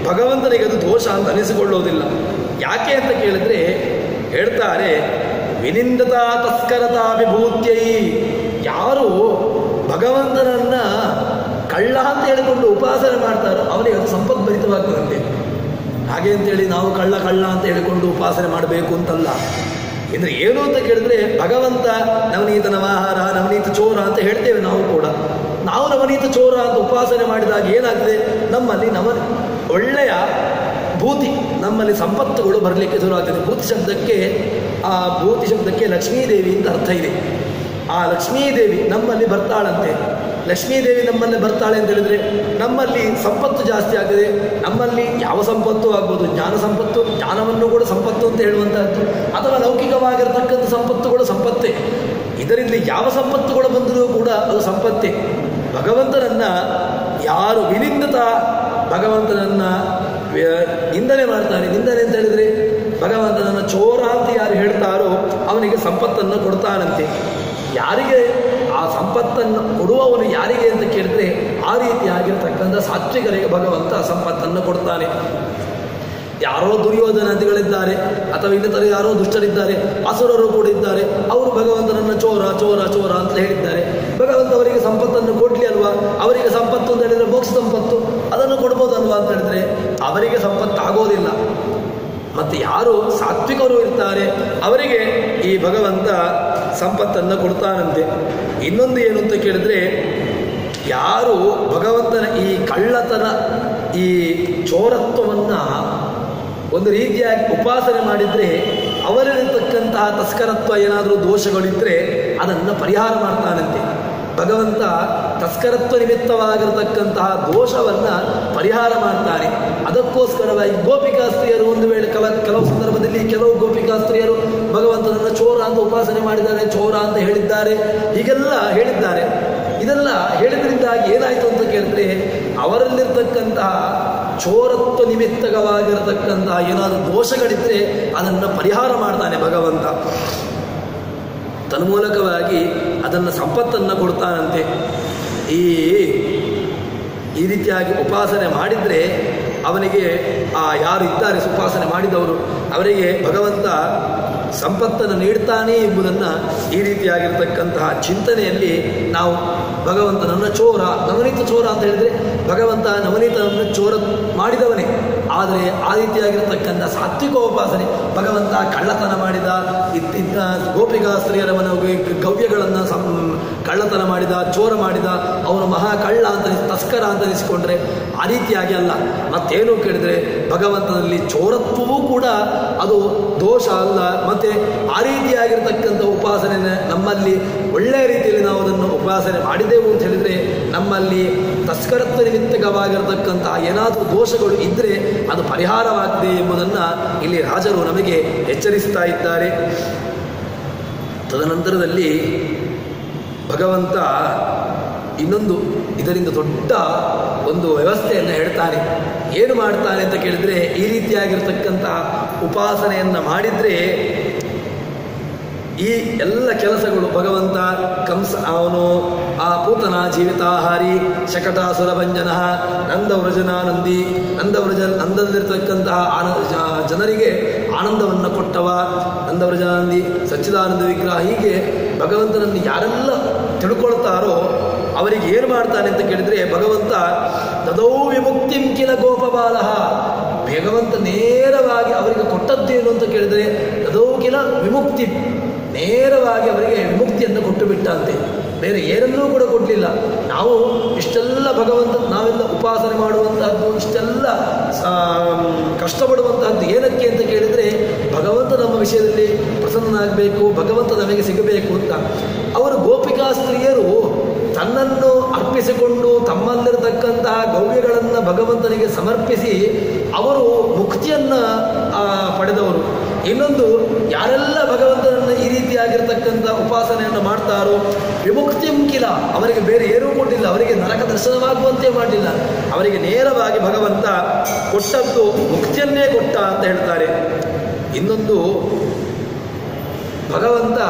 ಭಗವಂತನಿಗೆ ಅದು ದೋಷ ಅಂತ ಅನಿಸಿಕೊಳ್ಳೋದಿಲ್ಲ. ಯಾಕೆ ಅಂತ ಕೇಳಿದರೆ ಹೇಳ್ತಾರೆ, ವಿನಿಂದತ ತಸ್ಕರತಾ ವಿಭೂತ್ಯೈ. ಯಾರು ಭಗವಂತನನ್ನು ಕಳ್ಳ ಅಂತ ಹೇಳಿಕೊಂಡು ಉಪಾಸನೆ ಮಾಡ್ತಾರೋ ಅವನಿಗೆ ಅದು ಸಂಪದ್ಭರಿತವಾಗ್ತದಂತೆ. ಹಾಗೆ ಅಂತೇಳಿ ನಾವು ಕಳ್ಳ ಅಂತ ಹೇಳಿಕೊಂಡು ಉಪಾಸನೆ ಮಾಡಬೇಕು ಅಂತಲ್ಲ. ಅಂದರೆ ಏನು ಅಂತ ಕೇಳಿದ್ರೆ ಭಗವಂತ ನವನೀತನ ಆಹಾರ, ನವನೀತ ಚೋರ ಅಂತ ಹೇಳ್ತೇವೆ ನಾವು ಕೂಡ. ನಾವು ನವನೀತ ಚೋರ ಅಂತ ಉಪಾಸನೆ ಮಾಡಿದಾಗ ಏನಾಗ್ತದೆ, ನಮ್ಮಲ್ಲಿ ಒಳ್ಳೆಯ ಭೂತಿ, ನಮ್ಮಲ್ಲಿ ಸಂಪತ್ತುಗಳು ಬರಲಿಕ್ಕೆ ಶುರು ಆಗ್ತದೆ. ಭೂತಿ ಶಬ್ದಕ್ಕೆ ಲಕ್ಷ್ಮೀದೇವಿ ಅಂತ ಅರ್ಥ ಇದೆ. ಆ ಲಕ್ಷ್ಮೀದೇವಿ ನಮ್ಮಲ್ಲಿ ಬರ್ತಾಳಂತೆ. ಲಕ್ಷ್ಮೀದೇವಿ ನಮ್ಮಲ್ಲಿ ಬರ್ತಾಳೆ ಅಂತ ಹೇಳಿದರೆ ನಮ್ಮಲ್ಲಿ ಸಂಪತ್ತು ಜಾಸ್ತಿ ಆಗ್ತದೆ. ನಮ್ಮಲ್ಲಿ ಯಾವ ಸಂಪತ್ತು ಆಗ್ಬೋದು, ಜ್ಞಾನ ಸಂಪತ್ತು, ಜ್ಞಾನವನ್ನು ಕೂಡ ಸಂಪತ್ತು ಅಂತ ಹೇಳುವಂಥದ್ದು, ಅಥವಾ ಲೌಕಿಕವಾಗಿರತಕ್ಕಂಥ ಸಂಪತ್ತುಗಳು ಸಂಪತ್ತೇ. ಇದರಿಂದ ಯಾವ ಸಂಪತ್ತುಗಳು ಬಂದರೂ ಕೂಡ ಅದು ಸಂಪತ್ತೇ. ಭಗವಂತನನ್ನು ಯಾರು ವಿನಿಂದತ, ಭಗವಂತನನ್ನು ನಿಂದನೆ ಮಾಡ್ತಾನೆ. ನಿಂದನೆ ಅಂತ ಹೇಳಿದರೆ ಭಗವಂತನನ್ನು ಚೋರ ಅಂತ ಯಾರು ಹೇಳ್ತಾರೋ ಅವನಿಗೆ ಸಂಪತ್ತನ್ನು ಕೊಡ್ತಾನಂತೆ. ಯಾರಿಗೆ ಆ ಸಂಪತ್ತನ್ನು ಕೊಡುವವನು ಯಾರಿಗೆ ಅಂತ ಕೇಳಿದ್ರೆ ಆ ರೀತಿಯಾಗಿರ್ತಕ್ಕಂಥ ಸಾತ್ವಿಕರಿಗೆ ಭಗವಂತ ಸಂಪತ್ತನ್ನು ಕೊಡ್ತಾನೆ. ಯಾರೋ ದುರ್ಯೋಧನಾದಿಗಳಿದ್ದಾರೆ ಅಥವಾ ಇನ್ನಿತರ ಯಾರೋ ದುಷ್ಟರಿದ್ದಾರೆ, ಅಸುರರು ಕೂಡ ಇದ್ದಾರೆ, ಅವರು ಭಗವಂತನನ್ನು ಚೋರ ಚೋರ ಚೋರ ಅಂತ ಹೇಳಿದ್ದಾರೆ. ಭಗವಂತ ಅವರಿಗೆ ಸಂಪತ್ತನ್ನು ಕೊಡಲಿ ಅಲ್ವಾ, ಅವರಿಗೆ ಸಂಪತ್ತು ಅಂತ ಹೇಳಿದರೆ ಮೋಕ್ಷ ಸಂಪತ್ತು, ಅದನ್ನು ಕೊಡ್ಬೋದಲ್ವಾ ಅಂತ ಹೇಳಿದರೆ ಅವರಿಗೆ ಸಂಪತ್ತು ಆಗೋದಿಲ್ಲ. ಮತ್ತು ಯಾರು ಸಾತ್ವಿಕರು ಇರ್ತಾರೆ ಅವರಿಗೆ ಈ ಭಗವಂತ ಸಂಪತ್ತನ್ನು ಕೊಡ್ತಾನಂತೆ. ಇನ್ನೊಂದು ಏನು ಅಂತ ಕೇಳಿದ್ರೆ, ಯಾರು ಭಗವಂತನ ಈ ಕಳ್ಳತನ, ಈ ಚೋರತ್ವವನ್ನು ಒಂದು ರೀತಿಯಾಗಿ ಉಪಾಸನೆ ಮಾಡಿದರೆ ಅವರಲ್ಲಿರ್ತಕ್ಕಂತಹ ತಸ್ಕರತ್ವ ಏನಾದರೂ ದೋಷಗಳಿದ್ದರೆ ಅದನ್ನು ಪರಿಹಾರ ಮಾಡ್ತಾನಂತೆ. ಭಗವಂತ ತಸ್ಕರತ್ವ ನಿಮಿತ್ತವಾಗಿರತಕ್ಕಂತಹ ದೋಷವನ್ನು ಪರಿಹಾರ ಮಾಡ್ತಾನೆ. ಅದಕ್ಕೋಸ್ಕರವಾಗಿ ಗೋಪಿಕಾಸ್ತ್ರೀಯರು ಒಂದು ವೇಳೆ ಕೆಲವು ಸಂದರ್ಭದಲ್ಲಿ ಕೆಲವು ಗೋಪಿಕಾಸ್ತ್ರೀಯರು ಭಗವಂತನನ್ನು ಚೋರ ಅಂತ ಉಪಾಸನೆ ಮಾಡಿದ್ದಾರೆ, ಚೋರ ಅಂತ ಹೇಳಿದ್ದಾರೆ, ಹೀಗೆಲ್ಲ ಹೇಳಿದ್ದಾರೆ. ಇದೆಲ್ಲ ಹೇಳಿದ್ರಿಂದಾಗಿ ಏನಾಯಿತು ಅಂತ ಕೇಳಿದ್ರೆ ಅವರಲ್ಲಿರ್ತಕ್ಕಂತಹ ಚೋರತ್ವ ನಿಮಿತ್ತವಾಗಿರತಕ್ಕಂತಹ ಏನಾದರೂ ದೋಷಗಳಿದ್ದರೆ ಅದನ್ನು ಪರಿಹಾರ ಮಾಡ್ತಾನೆ ಭಗವಂತ. ತನ್ಮೂಲಕವಾಗಿ ಅದನ್ನು ಸಂಪತ್ತನ್ನು ಕೊಡ್ತಾನಂತೆ. ಈ ರೀತಿಯಾಗಿ ಉಪಾಸನೆ ಮಾಡಿದರೆ ಅವನಿಗೆ ಯಾರು ಇದ್ದಾರೆ ಉಪಾಸನೆ ಮಾಡಿದವರು ಅವರಿಗೆ ಭಗವಂತ ಸಂಪತ್ತನ್ನು ನೀಡ್ತಾನೆ ಎಂಬುದನ್ನು ಈ ರೀತಿಯಾಗಿರ್ತಕ್ಕಂತಹ ಚಿಂತನೆಯಲ್ಲಿ ನಾವು ಭಗವಂತನನ್ನು ಚೋರ, ನವನೀತ ಚೋರ ಅಂತ ಹೇಳಿದರೆ ಭಗವಂತ ನವನೀತನನ್ನು ಚೋರ ಮಾಡಿದವನೇ. ಆದರೆ ಆ ರೀತಿಯಾಗಿರ್ತಕ್ಕಂಥ ಸಾತ್ವಿಕೋಪಾಸನೆ, ಭಗವಂತ ಕಳ್ಳತನ ಮಾಡಿದ, ಗೋಪಿಕಾ ಸ್ತ್ರೀಯರ ಗವ್ಯಗಳನ್ನು ಕಳ್ಳತನ ಮಾಡಿದ, ಚೋರ ಮಾಡಿದ, ಅವನು ಮಹಾ ಕಳ್ಳ ಅಂತ ತಸ್ಕರ ಅಂತ ಅನಿಸಿಕೊಂಡ್ರೆ ಆ ರೀತಿಯಾಗಿ ಅಲ್ಲ. ಮತ್ತೇನು ಕೇಳಿದರೆ ಭಗವಂತನಲ್ಲಿ ಚೋರತ್ವವೂ ಕೂಡ ಅದು ದೋಷ ಅಲ್ಲ. ಮತ್ತು ಆ ರೀತಿಯಾಗಿರ್ತಕ್ಕಂಥ ಉಪಾಸನೆ ನಮ್ಮಲ್ಲಿ ಒಳ್ಳೆಯ ರೀತಿಯಲ್ಲಿ ನಾವು ಅದನ್ನು ಉಪಾಸನೆ ಮಾಡಿದೆವು ಅಂತ ಹೇಳಿದರೆ ನಮ್ಮಲ್ಲಿ ತಸ್ಕರತ್ವ ನಿಮಿತ್ತಕವಾಗಿರತಕ್ಕಂಥ ಏನಾದರೂ ದೋಷಗಳು ಇದ್ದರೆ ಅದು ಪರಿಹಾರವಾಗಿದೆ ಎಂಬುದನ್ನು ಇಲ್ಲಿ ರಾಜರು ನಮಗೆ ಎಚ್ಚರಿಸ್ತಾ ಇದ್ದಾರೆ. ತದನಂತರದಲ್ಲಿ ಭಗವಂತ ಇನ್ನೊಂದು ಇದರಿಂದ ದೊಡ್ಡ ಒಂದು ವ್ಯವಸ್ಥೆಯನ್ನು ಹೇಳ್ತಾನೆ. ಏನು ಮಾಡ್ತಾನೆ ಅಂತ ಕೇಳಿದರೆ, ಈ ರೀತಿಯಾಗಿರ್ತಕ್ಕಂಥ ಉಪಾಸನೆಯನ್ನು ಮಾಡಿದರೆ ಈ ಎಲ್ಲ ಕೆಲಸಗಳು ಭಗವಂತ ಕಂಸ ಅವನು ಆ ಪೂತನ ಜೀವಿತಾಹಾರಿ ಶಕಟಾಸುರ ಭಂಜನ ನಂದವ್ರಜನಾನಂದಿ ನಂದದಲ್ಲಿರ್ತಕ್ಕಂತಹ ಜನರಿಗೆ ಆನಂದವನ್ನು ಕೊಟ್ಟವ ನಂದವ್ರಜನಾನಂದಿ ಸಚ್ಚಿದಾನಂದ ವಿಗ್ರಹ. ಹೀಗೆ ಭಗವಂತನನ್ನು ಯಾರೆಲ್ಲ ತಿಳ್ಕೊಳ್ತಾರೋ ಅವರಿಗೆ ಏನು ಮಾಡ್ತಾನೆ ಅಂತ ಕೇಳಿದರೆ, ಭಗವಂತ ತದೌ ವಿಮುಕ್ತಿಂ ಕಿಲ ಗೋಪಬಾಲಃ, ಭಗವಂತ ನೇರವಾಗಿ ಅವರಿಗೆ ಕೊಟ್ಟದ್ದೇನು ಅಂತ ಕೇಳಿದರೆ ತದೌ ಕಿಲ ವಿಮುಕ್ತಿ, ನೇರವಾಗಿ ಅವರಿಗೆ ವಿಮುಕ್ತಿಯನ್ನು ಕೊಟ್ಟು ಬಿಟ್ಟಂತೆ. ಬೇರೆ ಏನನ್ನೂ ಕೂಡ ಕೊಡಲಿಲ್ಲ. ನಾವು ಇಷ್ಟೆಲ್ಲ ಭಗವಂತ ನಾವೆಲ್ಲ ಉಪಾಸನೆ ಮಾಡುವಂತಹದ್ದು, ಇಷ್ಟೆಲ್ಲ ಕಷ್ಟಪಡುವಂತಹದ್ದು ಏನಕ್ಕೆ ಅಂತ ಕೇಳಿದರೆ, ಭಗವಂತ ನಮ್ಮ ವಿಷಯದಲ್ಲಿ ಪ್ರಸನ್ನನಾಗಬೇಕು, ಭಗವಂತ ನಮಗೆ ಸಿಗಬೇಕು ಅಂತ. ಅವರು ಗೋಪಿಕಾ ಸ್ತ್ರೀಯರು ತನ್ನನ್ನು ಅರ್ಪಿಸಿಕೊಂಡು ತಮ್ಮಲ್ಲಿರತಕ್ಕಂತಹ ಗೌವ್ಯಗಳನ್ನು ಭಗವಂತನಿಗೆ ಸಮರ್ಪಿಸಿ ಅವರು ಮುಕ್ತಿಯನ್ನು ಪಡೆದವರು. ಇನ್ನೊಂದು, ಯಾರೆಲ್ಲ ಭಗವಂತನನ್ನು ಈ ರೀತಿಯಾಗಿರ್ತಕ್ಕಂಥ ಉಪಾಸನೆಯನ್ನು ಮಾಡ್ತಾರೋ ವಿಮುಕ್ತಿಂ ಕಿಲ, ಅವರಿಗೆ ಬೇರೆ ಏನೂ ಕೊಟ್ಟಿಲ್ಲ, ಅವರಿಗೆ ನರಕ ದರ್ಶನವಾಗುವಂತೆ ಮಾಡಲಿಲ್ಲ, ಅವರಿಗೆ ನೇರವಾಗಿ ಭಗವಂತ ಕೊಟ್ಟದ್ದು ಮುಕ್ತಿಯನ್ನೇ ಕೊಟ್ಟ ಅಂತ ಹೇಳ್ತಾರೆ. ಇನ್ನೊಂದು, ಭಗವಂತ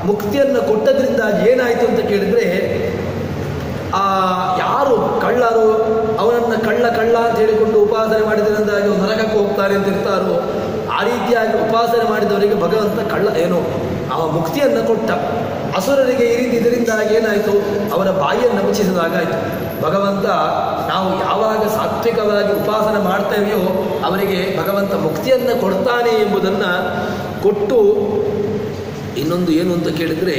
ಮುಕ್ತಿಯನ್ನು ಕೊಟ್ಟದ್ರಿಂದ ಏನಾಯಿತು ಅಂತ ಕೇಳಿದರೆ, ಯಾರು ಕಳ್ಳರು ಅವನನ್ನು ಕಳ್ಳ ಅಂತ ಹೇಳಿಕೊಂಡು ಉಪಾಸನೆ ಮಾಡಿದ್ರಿಂದಾಗಿ ನರಕಕ್ಕೆ ಹೋಗ್ತಾರೆ ಅಂತ ಇರ್ತಾರೋ, ಆ ರೀತಿಯಾಗಿ ಉಪಾಸನೆ ಮಾಡಿದವರಿಗೆ ಭಗವಂತ ಆ ಮುಕ್ತಿಯನ್ನು ಕೊಟ್ಟ. ಅಸುರರಿಗೆ ಈ ರೀತಿ ಇದರಿಂದಾಗಿ ಏನಾಯಿತು, ಅವರ ಬಾಯಿಯನ್ನು ಮುಚ್ಚಿಸಿದಾಗಾಯಿತು. ಭಗವಂತ ನಾವು ಯಾವಾಗ ಸಾತ್ವಿಕವಾಗಿ ಉಪಾಸನೆ ಮಾಡ್ತೇವೆಯೋ ಅವರಿಗೆ ಭಗವಂತ ಮುಕ್ತಿಯನ್ನು ಕೊಡ್ತಾನೆ ಎಂಬುದನ್ನು ಕೊಟ್ಟು, ಇನ್ನೊಂದು ಏನು ಅಂತ ಕೇಳಿದರೆ,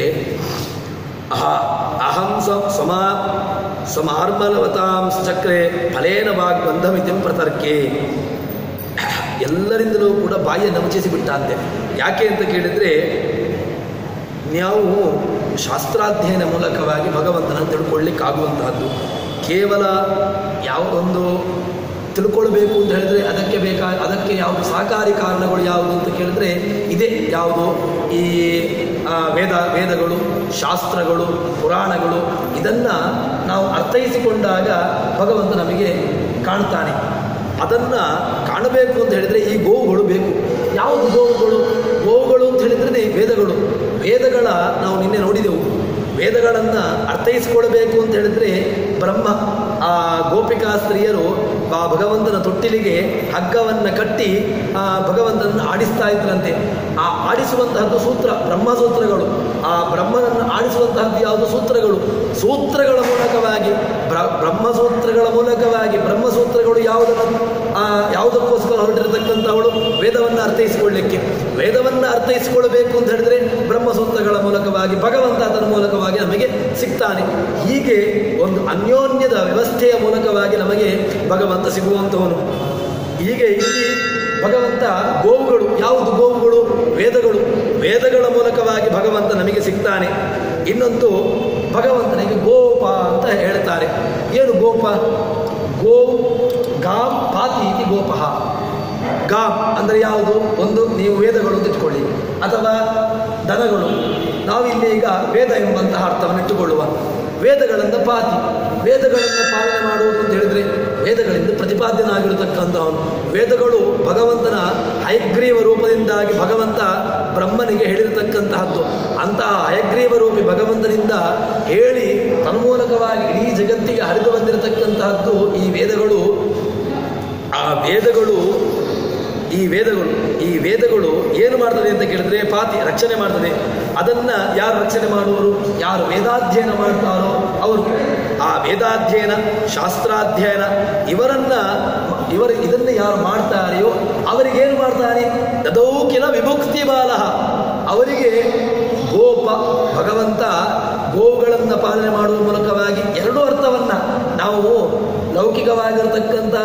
ಅಹಂ ಸಮಾರ್ಮಲವತಾಂ ಚಕ್ರೆ ಫಲೇನ ವಾಗ್ಬಂಧಮಿತಿಂ ಪ್ರತರ್ಕೆ, ಎಲ್ಲರಿಂದಲೂ ಕೂಡ ಬಾಯಿಯನ್ನು ಮುಚ್ಚಿಸಿ ಬಿಟ್ಟಂತೆ. ಯಾಕೆ ಅಂತ ಕೇಳಿದರೆ, ನಾವು ಶಾಸ್ತ್ರಾಧ್ಯಯನ ಮೂಲಕವಾಗಿ ಭಗವಂತನ ತಿಳ್ಕೊಳ್ಳಿಕ್ಕಾಗುವಂತಹದ್ದು. ಕೇವಲ ಯಾವುದೊಂದು ತಿಳ್ಕೊಳ್ಬೇಕು ಅಂತ ಹೇಳಿದ್ರೆ ಅದಕ್ಕೆ ಯಾವುದು ಸಹಕಾರಿ ಕಾರಣಗಳು ಯಾವುದು ಅಂತ ಕೇಳಿದ್ರೆ ಇದೆ. ಯಾವುದು? ಈ ವೇದಗಳು, ಶಾಸ್ತ್ರಗಳು, ಪುರಾಣಗಳು, ಇದನ್ನು ನಾವು ಅರ್ಥೈಸಿಕೊಂಡಾಗ ಭಗವಂತ ನಮಗೆ ಕಾಣ್ತಾನೆ. ಅದನ್ನು ಕಾಣಬೇಕು ಅಂತ ಹೇಳಿದರೆ ಈ ಗೋವುಗಳು ಬೇಕು. ಯಾವುದು ಗೋವುಗಳು? ಗೋವುಗಳು ಅಂತ ಹೇಳಿದ್ರೆ ವೇದಗಳ ನಾವು ನಿನ್ನೆ ನೋಡಿದೆವು. ವೇದಗಳನ್ನು ಅರ್ಥೈಸಿಕೊಳ್ಬೇಕು ಅಂತ ಹೇಳಿದರೆ ಬ್ರಹ್ಮ, ಆ ಗೋಪಿಕಾ ಸ್ತ್ರೀಯರು ಆ ಭಗವಂತನ ತೊಟ್ಟಿಲಿಗೆ ಹಗ್ಗವನ್ನು ಕಟ್ಟಿ ಭಗವಂತನನ್ನು ಆಡಿಸ್ತಾ ಇದ್ರಂತೆ. ಆ ಆಡಿಸುವಂತಹದ್ದು ಬ್ರಹ್ಮಸೂತ್ರಗಳು. ಆ ಬ್ರಹ್ಮನನ್ನು ಆಡಿಸುವಂತಹದ್ದು ಯಾವುದು? ಸೂತ್ರಗಳ ಮೂಲಕವಾಗಿ ಬ್ರಹ್ಮಸೂತ್ರಗಳು ಯಾವುದಕ್ಕೋಸ್ಕರ ಹೊರಟಿರತಕ್ಕಂಥವಳು? ವೇದವನ್ನು ಅರ್ಥೈಸಿಕೊಳ್ಳಲಿಕ್ಕೆ. ವೇದವನ್ನು ಅರ್ಥೈಸಿಕೊಳ್ಳಬೇಕು ಅಂತ ಹೇಳಿದ್ರೆ ಬ್ರಹ್ಮಸೂತ್ರಗಳ ಮೂಲಕವಾಗಿ ಭಗವಂತ ಅದರ ಮೂಲಕವಾಗಿ ನಮಗೆ ಸಿಗ್ತಾನೆ. ಹೀಗೆ ಒಂದು ಅನ್ಯೋನ್ಯದ ವ್ಯವಸ್ಥೆಯ ಮೂಲಕವಾಗಿ ನಮಗೆ ಭಗವಂತ ಸಿಗುವಂಥವನು. ಹೀಗೆ ಇಲ್ಲಿ ಭಗವಂತ ಗೋವುಗಳು, ಯಾವುದು ಗೋವುಗಳು? ವೇದಗಳ ಮೂಲಕವಾಗಿ ಭಗವಂತ ನಮಗೆ ಸಿಗ್ತಾನೆ. ಇನ್ನೊಂದು, ಭಗವಂತನಿಗೆ ಗೋಪ ಅಂತ ಹೇಳ್ತಾರೆ. ಏನು ಗೋಪ? ಗೋವು ಗಾಂ ಪಾತಿ ಇತಿ ಗೋಪಃ. ಗಾಂ ಅಂದರೆ ಯಾವುದು? ಒಂದು ನೀವು ವೇದಗಳು ಅಂತ ಇಟ್ಕೊಳ್ಳಿ, ಅಥವಾ ದನಗಳು. ನಾವಿಲ್ಲಿ ಈಗ ವೇದ ಎಂಬಂತಹ ಅರ್ಥವನ್ನು ಇಟ್ಟುಕೊಳ್ಳುವ. ವೇದಗಳನ್ನು ಪಾತಿ, ವೇದಗಳನ್ನು ಪಾಲನೆ ಮಾಡುವುದು ಅಂತ ಹೇಳಿದರೆ ವೇದಗಳಿಂದ ಪ್ರತಿಪಾದ್ಯನಾಗಿರತಕ್ಕಂಥವನು. ವೇದಗಳು ಭಗವಂತನ ಹಯಗ್ರೀವ ರೂಪದಿಂದಾಗಿ ಭಗವಂತ ಬ್ರಹ್ಮನಿಗೆ ಹೇಳಿರತಕ್ಕಂತಹದ್ದು. ಅಂತಹ ಹಯಗ್ರೀವ ರೂಪಿ ಭಗವಂತನಿಂದ ಹೇಳಿ ತನ್ಮೂಲಕವಾಗಿ ಇಡೀ ಜಗತ್ತಿಗೆ ಹರಿದು ಬಂದಿರತಕ್ಕಂತಹದ್ದು ಈ ವೇದಗಳು. ಈ ವೇದಗಳು ಏನು ಮಾಡ್ತದೆ ಅಂತ ಕೇಳಿದ್ರೆ ಪಾತಿ, ರಕ್ಷಣೆ ಮಾಡ್ತದೆ. ಅದನ್ನು ಯಾರು ರಕ್ಷಣೆ ಮಾಡುವರು? ಯಾರು ವೇದಾಧ್ಯಯನ ಮಾಡ್ತಾರೋ ಅವರು. ಆ ವೇದಾಧ್ಯಯನ, ಶಾಸ್ತ್ರಾಧ್ಯಯನ ಇದನ್ನು ಯಾರು ಮಾಡ್ತಾರೆಯೋ ಅವರಿಗೇನು ಮಾಡ್ತಾನೆ? ತದೌ ಕಿಲ ವಿಮುಕ್ತಿ ಬಾಲಃ. ಅವರಿಗೆ ಗೋಪ, ಭಗವಂತ ಗೋವುಗಳನ್ನು ಪಾಲನೆ ಮಾಡುವ ಮೂಲಕವಾಗಿ ಎರಡೂ ಅರ್ಥವನ್ನು ನಾವು ಲೌಕಿಕವಾಗಿರತಕ್ಕಂಥ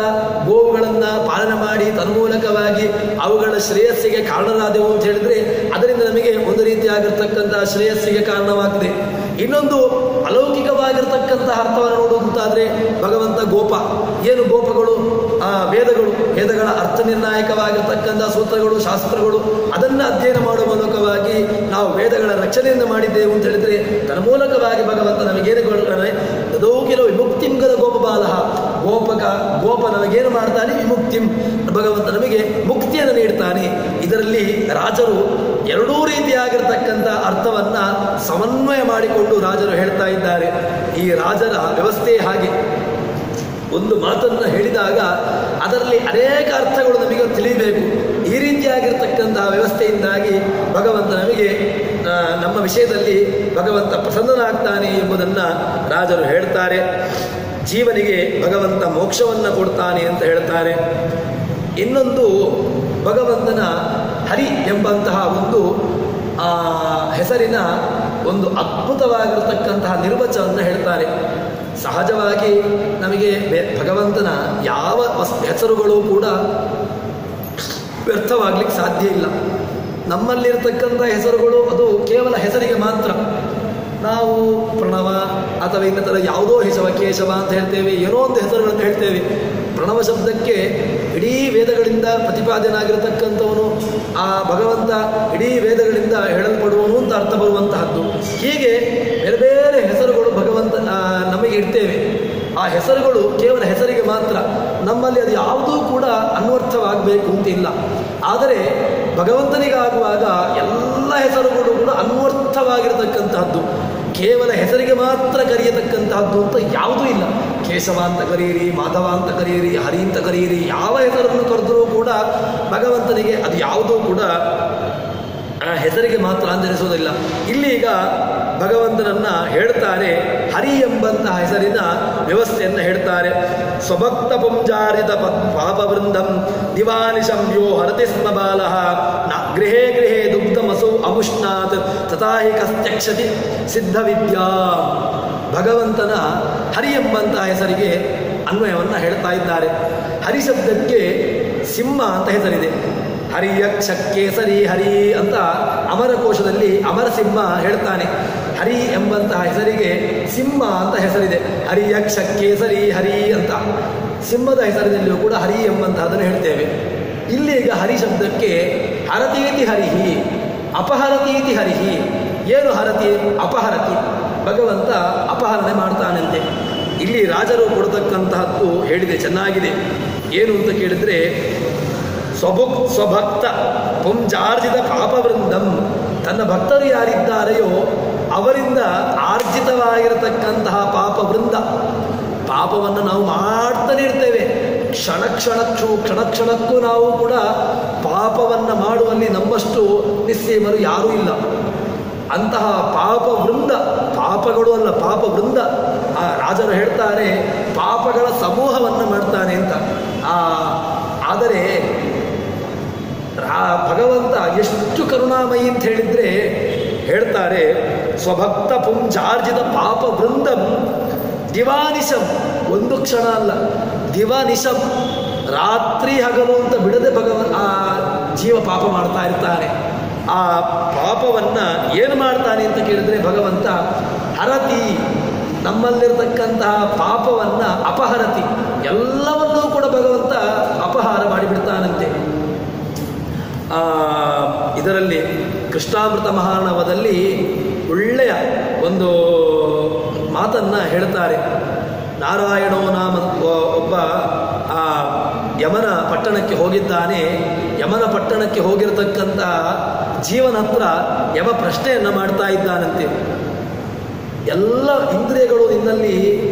ಗೋವುಗಳನ್ನು ಪಾಲನೆ ಮಾಡಿ ತನ್ಮೂಲಕವಾಗಿ ಅವುಗಳ ಶ್ರೇಯಸ್ಸಿಗೆ ಕಾರಣರಾದೆವು ಅಂತ ಹೇಳಿದ್ರೆ ಅದರಿಂದ ನಮಗೆ ಒಂದು ರೀತಿಯಾಗಿರ್ತಕ್ಕಂಥ ಶ್ರೇಯಸ್ಸಿಗೆ ಕಾರಣವಾಗ್ತದೆ. ಇನ್ನೊಂದು ಅಲೌಕಿಕವಾಗಿರ್ತಕ್ಕಂತಹ ಅರ್ಥವನ್ನು ನೋಡುವಂತಾದರೆ ಭಗವಂತ ಗೋಪ, ಏನು ಗೋಪಗಳು? ವೇದಗಳ ಅರ್ಥ ನಿರ್ಣಾಯಕವಾಗಿರ್ತಕ್ಕಂಥ ಸೂತ್ರಗಳು, ಶಾಸ್ತ್ರಗಳು, ಅದನ್ನು ಅಧ್ಯಯನ ಮಾಡುವ ಮೂಲಕವಾಗಿ ನಾವು ವೇದಗಳ ರಕ್ಷಣೆಯನ್ನು ಮಾಡಿದ್ದೆವು ಅಂತ ಹೇಳಿದರೆ ತನ್ಮೂಲಕವಾಗಿ ಭಗವಂತ ನಮಗೇನು ಕೊಡ್ತಾನೆ? ದೌಕಿರೋ ವಿಮುಕ್ತಿಂಗದ ಗೋಪಬಾಲ, ಗೋಪ ನಮಗೇನು ಮಾಡ್ತಾನೆ? ವಿಮುಕ್ತಿಂ, ಭಗವಂತ ನಮಗೆ ಮುಕ್ತಿಯನ್ನು ನೀಡ್ತಾನೆ. ಇದರಲ್ಲಿ ರಾಜರು ಎರಡೂ ರೀತಿಯಾಗಿರ್ತಕ್ಕಂಥ ಅರ್ಥವನ್ನ ಸಮನ್ವಯ ಮಾಡಿಕೊಂಡು ರಾಜರು ಹೇಳ್ತಾ ಇದ್ದಾರೆ. ಈ ರಾಜರ ವ್ಯವಸ್ಥೆ ಹಾಗೆ. ಒಂದು ಮಾತನ್ನು ಹೇಳಿದಾಗ ಅದರಲ್ಲಿ ಅನೇಕ ಅರ್ಥಗಳು ನಮಗೆ ತಿಳಿಯಬೇಕು. ಈ ರೀತಿಯಾಗಿರ್ತಕ್ಕಂತಹ ವ್ಯವಸ್ಥೆಯಿಂದಾಗಿ ಭಗವಂತ ನಮಗೆ ನಮ್ಮ ವಿಷಯದಲ್ಲಿ ಭಗವಂತ ಪ್ರಸನ್ನನಾಗ್ತಾನೆ ಎಂಬುದನ್ನು ರಾಜರು ಹೇಳ್ತಾರೆ. ಜೀವನಿಗೆ ಭಗವಂತ ಮೋಕ್ಷವನ್ನು ಕೊಡ್ತಾನೆ ಅಂತ ಹೇಳ್ತಾರೆ. ಇನ್ನೊಂದು ಭಗವಂತನ ಹರಿ ಎಂಬಂತಹ ಒಂದು ಹೆಸರಿನ ಒಂದು ಅದ್ಭುತವಾಗಿರತಕ್ಕಂತಹ ನಿರ್ವಚನವನ್ನು ಹೇಳ್ತಾರೆ. ಸಹಜವಾಗಿ ನಮಗೆ ಭಗವಂತನ ಯಾವ ಹೆಸರುಗಳು ಕೂಡ ವ್ಯರ್ಥವಾಗ್ಲಿಕ್ಕೆ ಸಾಧ್ಯ ಇಲ್ಲ. ನಮ್ಮಲ್ಲಿರ್ತಕ್ಕಂಥ ಹೆಸರುಗಳು ಅದು ಕೇವಲ ಹೆಸರಿಗೆ ಮಾತ್ರ. ನಾವು ಪ್ರಣವ ಅಥವಾ ಇನ್ನಿತರ ಯಾವುದೋ ಕೇಶವ ಅಂತ ಹೇಳ್ತೇವೆ, ಏನೋ ಒಂದು ಹೆಸರುಗಳನ್ನು ಹೇಳ್ತೇವೆ. ಪ್ರಣವ ಶಬ್ದಕ್ಕೆ ಇಡೀ ವೇದಗಳಿಂದ ಪ್ರತಿಪಾದನಾಗಿರತಕ್ಕಂಥವನು ಆ ಭಗವಂತ, ಇಡೀ ವೇದಗಳಿಂದ ಹೇಳಲ್ಪಡುವನು ಅಂತ ಅರ್ಥ ಬರುವಂತಹದ್ದು. ಹೀಗೆ ಬೇರೆ ಬೇರೆ ಹೆಸರುಗಳು ಭಗವಂತ ನಮಗೆ ಇಡ್ತೇವೆ. ಆ ಹೆಸರುಗಳು ಕೇವಲ ಹೆಸರಿಗೆ ಮಾತ್ರ. ನಮ್ಮಲ್ಲಿ ಅದು ಯಾವುದೂ ಕೂಡ ಅನ್ವರ್ಥವಾಗಬೇಕು ಅಂತಿಲ್ಲ. ಆದರೆ ಭಗವಂತನಿಗಾಗುವಾಗ ಎಲ್ಲ ಹೆಸರುಗಳು ಕೂಡ ಅನ್ವರ್ಥವಾಗಿರತಕ್ಕಂತಹದ್ದು. ಕೇವಲ ಹೆಸರಿಗೆ ಮಾತ್ರ ಕರೆಯತಕ್ಕಂತಹದ್ದು ಅಂತ ಯಾವುದೂ ಇಲ್ಲ. ಕೇಶವ ಅಂತ ಕರೆಯಿರಿ, ಮಾಧವ ಅಂತ ಕರೆಯಿರಿ, ಹರಿ ಅಂತ ಕರೆಯಿರಿ, ಯಾವ ಹೆಸರನ್ನು ಕರೆದರೂ ಕೂಡ ಭಗವಂತನಿಗೆ ಅದು ಯಾವುದೂ ಕೂಡ ಹೆಸರಿಗೆ ಮಾತ್ರ ಅಂಜನಿಸೋದಿಲ್ಲ. ಇಲ್ಲಿ ಈಗ ಭಗವಂತನನ್ನ ಹೇಳ್ತಾರೆ, ಹರಿ ಎಂಬಂತಹ ಹೆಸರಿನ ವ್ಯವಸ್ಥೆಯನ್ನು ಹೇಳ್ತಾರೆ. ಸ್ವಭಕ್ತ ಪುಂಜಾರಿತ ಪಾಪವೃಂದಂ ದಿವಾನಿಶಂ ಯೋ ಹರತಿ ಸ್ಮ ಬಾಲಃ ಗೃಹೇ ಗೃಹೇ ದುಗ್ಧಮಸೌ ಅಮುಷ್ಣಾತ್ ತಥಾಹಿ ಕಸ್ತ್ಯಕ್ಷತಿ ಸಿದ್ಧವಿದ್ಯಾ. ಭಗವಂತನ ಹರಿ ಎಂಬಂತಹ ಹೆಸರಿಗೆ ಅನ್ವಯವನ್ನು ಹೇಳ್ತಾ ಇದ್ದಾರೆ. ಹರಿ ಶಬ್ದಕ್ಕೆ ಸಿಂಹ ಅಂತ ಹೆಸರಿದೆ. ಹರಿಯಕ್ಷ ಕೇಸರಿ ಹರಿ ಅಂತ ಅಮರಕೋಶದಲ್ಲಿ ಅಮರಸಿಂಹ ಹೇಳ್ತಾನೆ. ಹರಿ ಎಂಬಂತಹ ಹೆಸರಿಗೆ ಸಿಂಹ ಅಂತ ಹೆಸರಿದೆ. ಹರಿಯಕ್ಷ ಕೇಸರಿ ಹರಿ ಅಂತ ಸಿಂಹದ ಹೆಸರಿನಲ್ಲಿಯೂ ಕೂಡ ಹರಿ ಎಂಬಂತಹದನ್ನು ಹೇಳ್ತೇವೆ. ಇಲ್ಲಿ ಈಗ ಹರಿ ಶಬ್ದಕ್ಕೆ ಹರತೀತಿ ಹರಿಹಿ, ಅಪಹರತೀತಿ ಹರಿಹಿ. ಏನು ಹರತಿ? ಅಪಹರತಿ. ಭಗವಂತ ಅಪಹರಣೆ ಮಾಡ್ತಾನಂತೆ. ಇಲ್ಲಿ ರಾಜರು ಕೊಡ್ತಕ್ಕಂತಹದ್ದು ಹೇಳಿದೆ, ಚೆನ್ನಾಗಿದೆ. ಏನು ಅಂತ ಕೇಳಿದ್ರೆ, ಸ್ವಭಕ್ತ ಪುಂಜಾರ್ಜಿತ ಪಾಪವೃಂದಂ, ತನ್ನ ಭಕ್ತರು ಯಾರಿದ್ದಾರೆಯೋ ಅವರಿಂದ ಆರ್ಜಿತವಾಗಿರತಕ್ಕಂತಹ ಪಾಪವೃಂದ. ಪಾಪವನ್ನು ನಾವು ಮಾಡ್ತಾನೆ ಇರ್ತೇವೆ. ಕ್ಷಣಕ್ಕೂ ನಾವು ಕೂಡ ಪಾಪವನ್ನು ಮಾಡುವಲ್ಲಿ ನಮ್ಮಷ್ಟು ನಿಸ್ಸೀಮರು ಯಾರೂ ಇಲ್ಲ. ಅಂತಹ ಪಾಪವೃಂದ, ಪಾಪಗಳು ಅಲ್ಲ ಪಾಪವೃಂದ. ಆ ರಾಜರು ಹೇಳ್ತಾರೆ ಪಾಪಗಳ ಸಮೂಹವನ್ನು ಮಾಡ್ತಾನೆ ಅಂತ. ಆದರೆ ಭಗವಂತ ಎಷ್ಟು ಕರುಣಾಮಯಿ ಅಂತ ಹೇಳಿದ್ರೆ ಹೇಳ್ತಾರೆ, ಸ್ವಭಕ್ತ ಪುಂಜಾರ್ಜಿತ ಪಾಪ ವೃಂದಂ ದಿವಾನಿಶಂ, ಒಂದು ಕ್ಷಣ ಅಲ್ಲ, ದಿವಾನಿಶಂ, ರಾತ್ರಿ ಹಗಲು ಅಂತ ಬಿಡದೆ ಆ ಜೀವ ಪಾಪ ಮಾಡ್ತಾ ಇರ್ತಾನೆ. ಆ ಪಾಪವನ್ನ ಏನು ಮಾಡ್ತಾನೆ ಅಂತ ಕೇಳಿದ್ರೆ ಭಗವಂತ ಹರತಿ, ನಮ್ಮಲ್ಲಿರ್ತಕ್ಕಂತಹ ಪಾಪವನ್ನ ಅಪಹರತಿ, ಎಲ್ಲವನ್ನೂ ಕೂಡ ಭಗವಂತ ಅಪಹಾರ ಮಾಡಿಬಿಡ್ತಾನಂತೆ. ಇದರಲ್ಲಿ ಕೃಷ್ಣಾಮೃತ ಮಹಾರ್ಣವದಲ್ಲಿ ಒಳ್ಳೆಯ ಒಂದು ಮಾತನ್ನು ಹೇಳ್ತಾರೆ. ನಾರಾಯಣೋ ನಾಮ ಒಬ್ಬ ಯಮನ ಪಟ್ಟಣಕ್ಕೆ ಹೋಗಿದ್ದಾನೆ. ಯಮನ ಪಟ್ಟಣಕ್ಕೆ ಹೋಗಿರತಕ್ಕಂಥ ಜೀವನ ಹತ್ರ ಯಮ ಪ್ರಶ್ನೆಯನ್ನು ಮಾಡ್ತಾ ಇದ್ದಾನಂತೆ. ಎಲ್ಲ ಇಂದ್ರಿಯಗಳು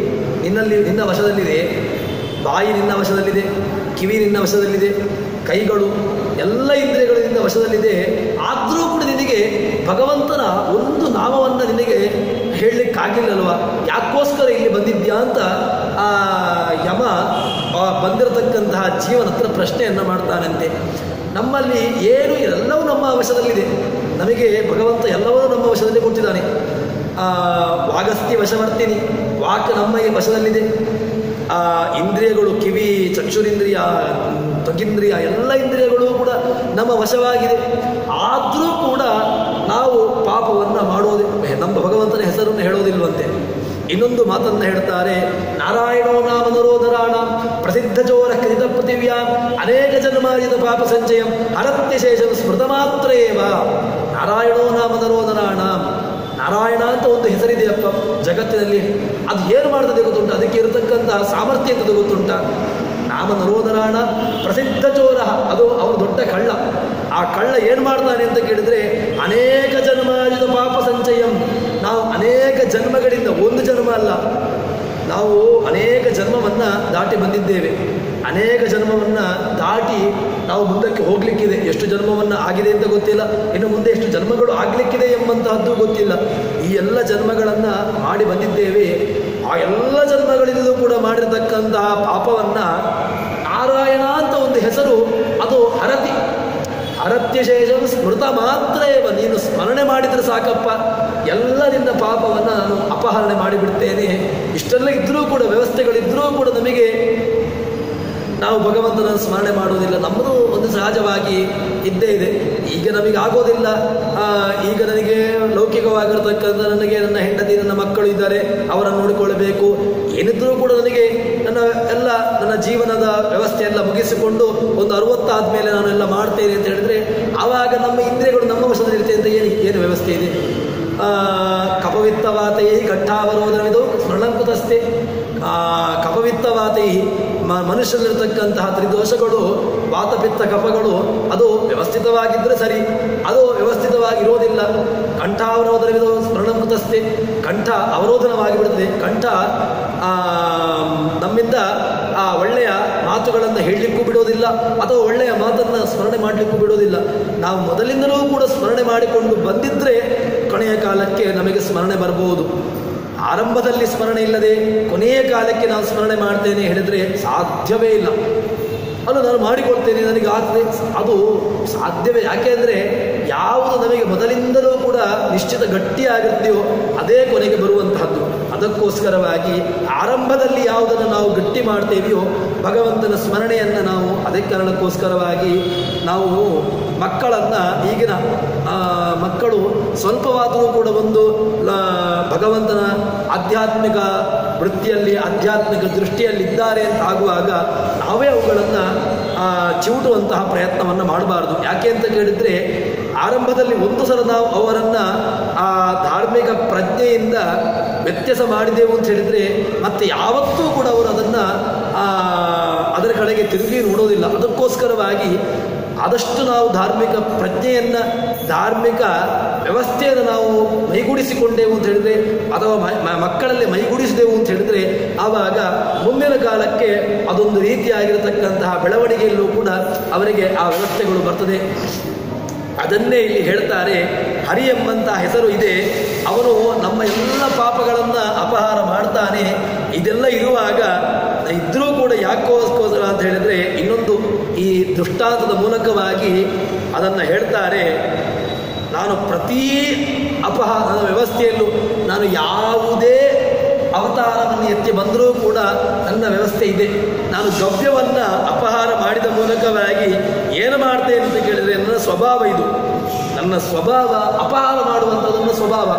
ನಿನ್ನ ವಶದಲ್ಲಿದೆ. ಬಾಯಿ ನಿನ್ನ ವಶದಲ್ಲಿದೆ, ಕಿವಿ ನಿನ್ನ ವಶದಲ್ಲಿದೆ, ಕೈಗಳು ಎಲ್ಲ ಇಂದ್ರಿಯಗಳು ನಿನ್ನ ವಶದಲ್ಲಿದೆ. ಆದರೂ ಕೂಡ ನಿನಗೆ ಭಗವಂತನ ಒಂದು ನಾಮವನ್ನು ನಿನಗೆ ಹೇಳಲಿಕ್ಕಾಗಿಲ್ಲಲ್ವ? ಯಾಕೋಸ್ಕರ ಇಲ್ಲಿ ಬಂದಿದ್ಯಾ ಅಂತ ಆ ಯಮ ಬಂದಿರತಕ್ಕಂತಹ ಜೀವನ ಹತ್ರ ಪ್ರಶ್ನೆಯನ್ನು ಮಾಡ್ತಾನಂತೆ. ನಮ್ಮಲ್ಲಿ ಏನು ಎಲ್ಲವೂ ನಮ್ಮ ವಶದಲ್ಲಿದೆ. ನಮಗೆ ಭಗವಂತ ಎಲ್ಲವೂ ನಮ್ಮ ವಶದಲ್ಲಿ ಕೊಟ್ಟಿದ್ದಾನೆ. ವಾಗಸ್ತಿ ವಶವರ್ತಿನಿ, ವಾಕ್ ನಮ್ಮ ವಶದಲ್ಲಿದೆ. ಆ ಇಂದ್ರಿಯಗಳು, ಕಿವಿ, ಚಕ್ಷುರಿಂದ್ರಿಯ, ತ್ವಗಿಂದ್ರಿಯ, ಎಲ್ಲ ಇಂದ್ರಿಯಗಳು ಕೂಡ ನಮ್ಮ ವಶವಾಗಿದೆ. ಆದರೂ ಕೂಡ ನಾವು ಪಾಪವನ್ನು ಮಾಡೋದೇ, ನಮ್ಮ ಭಗವಂತನ ಹೆಸರನ್ನು ಹೇಳೋದಿಲ್ವಂತೆ. ಇನ್ನೊಂದು ಮಾತನ್ನು ಹೇಳ್ತಾರೆ, ನಾರಾಯಣೋ ನಾಮ ನರೋಧರಾಣ ಪ್ರಸಿದ್ಧ ಚೋರ ಕೃತ ಪೃಥಿವ್ಯಾ ಅನೇಕ ಜನ್ಮಾರ್ಜಿತ ಪಾಪ ಸಂಚಯಂ ಹರತ್ಯಶೇಷಂ ಸ್ಮೃತ ಮಾತ್ರೇವ. ನಾರಾಯಣೋ ನಾಮ ನರೋಧರಾಣ, ನಾರಾಯಣ ಅಂತ ಒಂದು ಹೆಸರಿದೆಯಪ್ಪ ಜಗತ್ತಿನಲ್ಲಿ. ಅದು ಏನು ಮಾಡ್ತದೆ ಗೊತ್ತುಂಟ? ಅದಕ್ಕೆ ಇರತಕ್ಕಂತಹ ಸಾಮರ್ಥ್ಯ ಅಂತ ಗೊತ್ತುಂಟ? ನಾಮ ನರೋಧರಾಣ ಪ್ರಸಿದ್ಧ ಚೋರ, ಅದು ಅವನು ದೊಡ್ಡ ಕಳ್ಳ. ಆ ಕಳ್ಳ ಏನು ಮಾಡ್ತಾನೆ ಅಂತ ಕೇಳಿದರೆ, ಅನೇಕ ಜನ್ಮಾರ್ಜಿತ ಪಾಪ ಸಂಚಯಂ, ನಾವು ಅನೇಕ ಜನ್ಮಗಳಿಂದ, ಒಂದು ಜನ್ಮ ಅಲ್ಲ, ನಾವು ಅನೇಕ ಜನ್ಮವನ್ನು ದಾಟಿ ಬಂದಿದ್ದೇವೆ. ಅನೇಕ ಜನ್ಮವನ್ನು ದಾಟಿ ನಾವು ಮುಂದಕ್ಕೆ ಹೋಗಲಿಕ್ಕಿದೆ. ಎಷ್ಟು ಜನ್ಮವನ್ನು ಆಗಿದೆ ಅಂತ ಗೊತ್ತಿಲ್ಲ, ಇನ್ನು ಮುಂದೆ ಎಷ್ಟು ಜನ್ಮಗಳು ಆಗಲಿಕ್ಕಿದೆ ಎಂಬಂತಹದ್ದು ಗೊತ್ತಿಲ್ಲ. ಈ ಎಲ್ಲ ಜನ್ಮಗಳನ್ನು ಮಾಡಿ ಬಂದಿದ್ದೇವೆ. ಆ ಎಲ್ಲ ಜನ್ಮಗಳಿಂದಲೂ ಕೂಡ ಮಾಡಿರ್ತಕ್ಕಂತಹ ಪಾಪವನ್ನು ನಾರಾಯಣ ಅಂತ ಒಂದು ಹೆಸರು, ಅದು ಹರತಿ. ಹರತ್ಯಶೇಷಂ ಸ್ಮೃತ ಮಾತ್ರೇವ, ನೀನು ಸ್ಮರಣೆ ಮಾಡಿದರೆ ಸಾಕಪ್ಪ, ಎಲ್ಲರಿಂದ ಪಾಪವನ್ನು ನಾನು ಅಪಹರಣೆ ಮಾಡಿಬಿಡ್ತೇನೆ. ಇಷ್ಟೆಲ್ಲ ಇದ್ದರೂ ಕೂಡ, ವ್ಯವಸ್ಥೆಗಳಿದ್ದರೂ ಕೂಡ ನಮಗೆ ನಾವು ಭಗವಂತನ ಸ್ಮರಣೆ ಮಾಡುವುದಿಲ್ಲ. ನಮ್ಮದು ಒಂದು ಸಹಜವಾಗಿ ಇದ್ದೇ ಇದೆ. ಈಗ ನಮಗೆ ಆಗೋದಿಲ್ಲ. ಈಗ ನನಗೆ ಲೌಕಿಕವಾಗಿರ್ತಕ್ಕಂಥ, ನನಗೆ ನನ್ನ ಹೆಂಡತಿ, ನನ್ನ ಮಕ್ಕಳು ಇದ್ದಾರೆ, ಅವರನ್ನು ನೋಡಿಕೊಳ್ಳಬೇಕು. ಏನಿದ್ರೂ ಕೂಡ ನನಗೆ ನನ್ನ ಜೀವನದ ವ್ಯವಸ್ಥೆ ಎಲ್ಲ ಮುಗಿಸಿಕೊಂಡು ಒಂದು 60 ಆದಮೇಲೆ ನಾನು ಎಲ್ಲ ಮಾಡ್ತೇನೆ ಅಂತ ಹೇಳಿದ್ರೆ, ಆವಾಗ ನಮ್ಮ ಇಂದ್ರಿಯಗಳು ನಮ್ಮ ವಶದಲ್ಲಿರ್ತೇನೆ ಅಂತ ಏನು ವ್ಯವಸ್ಥೆ ಇದೆ? ಕಪವಿತ್ತವಾತೈ ಘಟ್ಟಾವರೋಧನವಿದು ಸ್ಮರಣಂಕುತಸ್ತೆ. ಕಪವಿತ್ತವಾತೈ, ಮನುಷ್ಯನಲ್ಲಿರ್ತಕ್ಕಂತಹ ತ್ರಿದೋಷಗಳು, ವಾತಪಿತ್ತ ಕಫಗಳು, ಅದು ವ್ಯವಸ್ಥಿತವಾಗಿದ್ದರೆ ಸರಿ, ಅದು ವ್ಯವಸ್ಥಿತವಾಗಿರೋದಿಲ್ಲ. ಕಂಠಾವರೋಧನವಿದು ಸ್ಮರಣಂಕುತಸ್ತೆ, ಕಂಠ ಅವರೋಧನವಾಗಿ ಬಿಡುತ್ತದೆ. ಕಂಠ ನಮ್ಮಿಂದ ಆ ಒಳ್ಳೆಯ ಮಾತುಗಳನ್ನು ಹೇಳಲಿಕ್ಕೂ ಬಿಡೋದಿಲ್ಲ, ಅಥವಾ ಒಳ್ಳೆಯ ಮಾತನ್ನು ಸ್ಮರಣೆ ಮಾಡಲಿಕ್ಕೂ ಬಿಡೋದಿಲ್ಲ. ನಾವು ಮೊದಲಿಂದಲೂ ಕೂಡ ಸ್ಮರಣೆ ಮಾಡಿಕೊಂಡು ಬಂದಿದ್ದರೆ ಕೊನೆಯ ಕಾಲಕ್ಕೆ ನಮಗೆ ಸ್ಮರಣೆ ಬರಬಹುದು. ಆರಂಭದಲ್ಲಿ ಸ್ಮರಣೆ ಇಲ್ಲದೆ ಕೊನೆಯ ಕಾಲಕ್ಕೆ ನಾನು ಸ್ಮರಣೆ ಮಾಡ್ತೇನೆ ಹೇಳಿದರೆ ಸಾಧ್ಯವೇ ಇಲ್ಲ. ಅಲ್ಲೂ ನಾನು ಮಾಡಿಕೊಳ್ತೇನೆ, ನನಗೆ ಆಗ್ತದೆ, ಅದು ಸಾಧ್ಯವೇ. ಯಾಕೆ ಅಂದರೆ ಯಾವುದು ನಮಗೆ ಮೊದಲಿಂದಲೂ ಕೂಡ ನಿಶ್ಚಿತ ಗಟ್ಟಿಯಾಗಿರ್ತೀವೋ ಅದೇ ಕೊನೆಗೆ ಬರುವಂತಹದ್ದು. ಅದಕ್ಕೋಸ್ಕರವಾಗಿ ಆರಂಭದಲ್ಲಿ ಯಾವುದನ್ನು ನಾವು ಗಟ್ಟಿ ಮಾಡ್ತೇವೆಯೋ ಭಗವಂತನ ಸ್ಮರಣೆಯನ್ನು ನಾವು, ಅದೇ ಕಾರಣಕ್ಕೋಸ್ಕರವಾಗಿ ನಾವು ಮಕ್ಕಳನ್ನು, ಈಗಿನ ಮಕ್ಕಳು ಸ್ವಲ್ಪವಾದರೂ ಕೂಡ ಒಂದು ಭಗವಂತನ ಆಧ್ಯಾತ್ಮಿಕ ವೃತ್ತಿಯಲ್ಲಿ, ಆಧ್ಯಾತ್ಮಿಕ ದೃಷ್ಟಿಯಲ್ಲಿದ್ದಾರೆ ಅಂತ ಆಗುವಾಗ ನಾವೇ ಅವುಗಳನ್ನು ಚಿವುಟುವಂತಹ ಪ್ರಯತ್ನವನ್ನು ಮಾಡಬಾರ್ದು. ಯಾಕೆ ಅಂತ ಕೇಳಿದರೆ, ಆರಂಭದಲ್ಲಿ ಒಂದು ಸಲ ನಾವು ಅವರನ್ನು ಆ ಧಾರ್ಮಿಕ ಪ್ರಜ್ಞೆಯಿಂದ ವ್ಯತ್ಯಾಸ ಮಾಡಿದೆವು ಅಂತ ಹೇಳಿದರೆ ಮತ್ತೆ ಯಾವತ್ತೂ ಕೂಡ ಅವರು ಅದನ್ನು ಅದರ ಕಡೆಗೆ ತಿರುಗಿ ನೋಡೋದಿಲ್ಲ. ಅದಕ್ಕೋಸ್ಕರವಾಗಿ ಆದಷ್ಟು ನಾವು ಧಾರ್ಮಿಕ ಪ್ರಜ್ಞೆಯನ್ನು, ಧಾರ್ಮಿಕ ವ್ಯವಸ್ಥೆಯನ್ನು ನಾವು ಮೈಗೂಡಿಸಿಕೊಂಡೆವು ಅಂತ ಹೇಳಿದರೆ, ಅಥವಾ ಮಕ್ಕಳಲ್ಲಿ ಮೈಗೂಡಿಸಿದೆವು ಅಂತ ಹೇಳಿದರೆ, ಆವಾಗ ಮುಂದಿನ ಕಾಲಕ್ಕೆ ಅದೊಂದು ರೀತಿಯಾಗಿರತಕ್ಕಂತಹ ಬೆಳವಣಿಗೆಯಲ್ಲೂ ಕೂಡ ಅವರಿಗೆ ಆ ವ್ಯವಸ್ಥೆಗಳು ಬರ್ತದೆ. ಅದನ್ನೇ ಇಲ್ಲಿ ಹೇಳ್ತಾರೆ. ಹರಿ ಎಂಬಂತಹ ಹೆಸರು ಇದೆ, ಅವನು ನಮ್ಮ ಎಲ್ಲ ಪಾಪಗಳನ್ನು ಅಪಹಾರ ಮಾಡ್ತಾನೆ. ಇದೆಲ್ಲ ಇರುವಾಗ ಇದ್ರೂ ಕೂಡ ಯಾಕೋಸ್ಕರ ಅಂತ ಹೇಳಿದರೆ, ಇನ್ನೊಂದು ಈ ದೃಷ್ಟಾಂತದ ಮೂಲಕವಾಗಿ ಅದನ್ನು ಹೇಳ್ತಾರೆ. ನಾನು ಪ್ರತಿ ಅಪಹಾರ ವ್ಯವಸ್ಥೆಯಲ್ಲೂ ನಾನು ಯಾವುದೇ ಅವತಾರವನ್ನು ಎತ್ತಿ ಬಂದರೂ ಕೂಡ ನನ್ನ ವ್ಯವಸ್ಥೆ ಇದೆ. ನಾನು ಗವ್ಯವನ್ನು ಅಪಹಾರ ಮಾಡಿದ ಮೂಲಕವಾಗಿ ಏನು ಮಾಡ್ತೇನೆ ಅಂತ ಕೇಳಿದರೆ, ನನ್ನ ಸ್ವಭಾವ ಇದು. ನನ್ನ ಸ್ವಭಾವ ಅಪಹಾರ ಮಾಡುವಂಥದ್ದು ನನ್ನ ಸ್ವಭಾವ.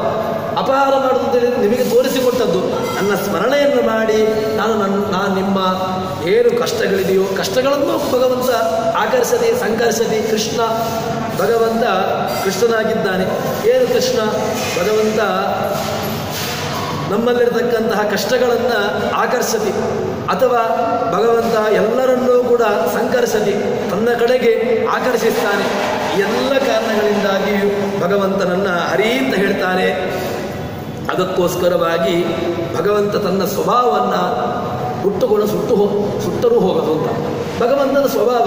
ಅಪಹಾರ ಮಾಡುವುದು ನಿಮಗೆ ತೋರಿಸಿಕೊಟ್ಟದ್ದು. ನನ್ನ ಸ್ಮರಣೆಯನ್ನು ಮಾಡಿ ನಾನು ನಿಮ್ಮ ಏನು ಕಷ್ಟಗಳಿದೆಯೋ ಕಷ್ಟಗಳನ್ನು ಭಗವಂತ ಆಕರ್ಷತೆ ಸಂಕರ್ಷತೆ. ಕೃಷ್ಣ ಭಗವಂತ ಕೃಷ್ಣನಾಗಿದ್ದಾನೆ. ಏನು ಕೃಷ್ಣ ಭಗವಂತ ನಮ್ಮಲ್ಲಿರತಕ್ಕಂತಹ ಕಷ್ಟಗಳನ್ನು ಆಕರ್ಷತಿ, ಅಥವಾ ಭಗವಂತ ಎಲ್ಲರನ್ನೂ ಕೂಡ ಸಂಕರ್ಷತಿ, ತನ್ನ ಕಡೆಗೆ ಆಕರ್ಷಿಸ್ತಾನೆ. ಎಲ್ಲ ಕಾರಣಗಳಿಂದಾಗಿಯೂ ಭಗವಂತನನ್ನು ಹರಿ ಅಂತ ಹೇಳ್ತಾರೆ. ಅದಕ್ಕೋಸ್ಕರವಾಗಿ ಭಗವಂತ ತನ್ನ ಸ್ವಭಾವವನ್ನು ಹುಟ್ಟುಕೊಂಡು ಸುಟ್ಟರೂ ಹೋಗೋದು ಅಂತ. ಭಗವಂತನ ಸ್ವಭಾವ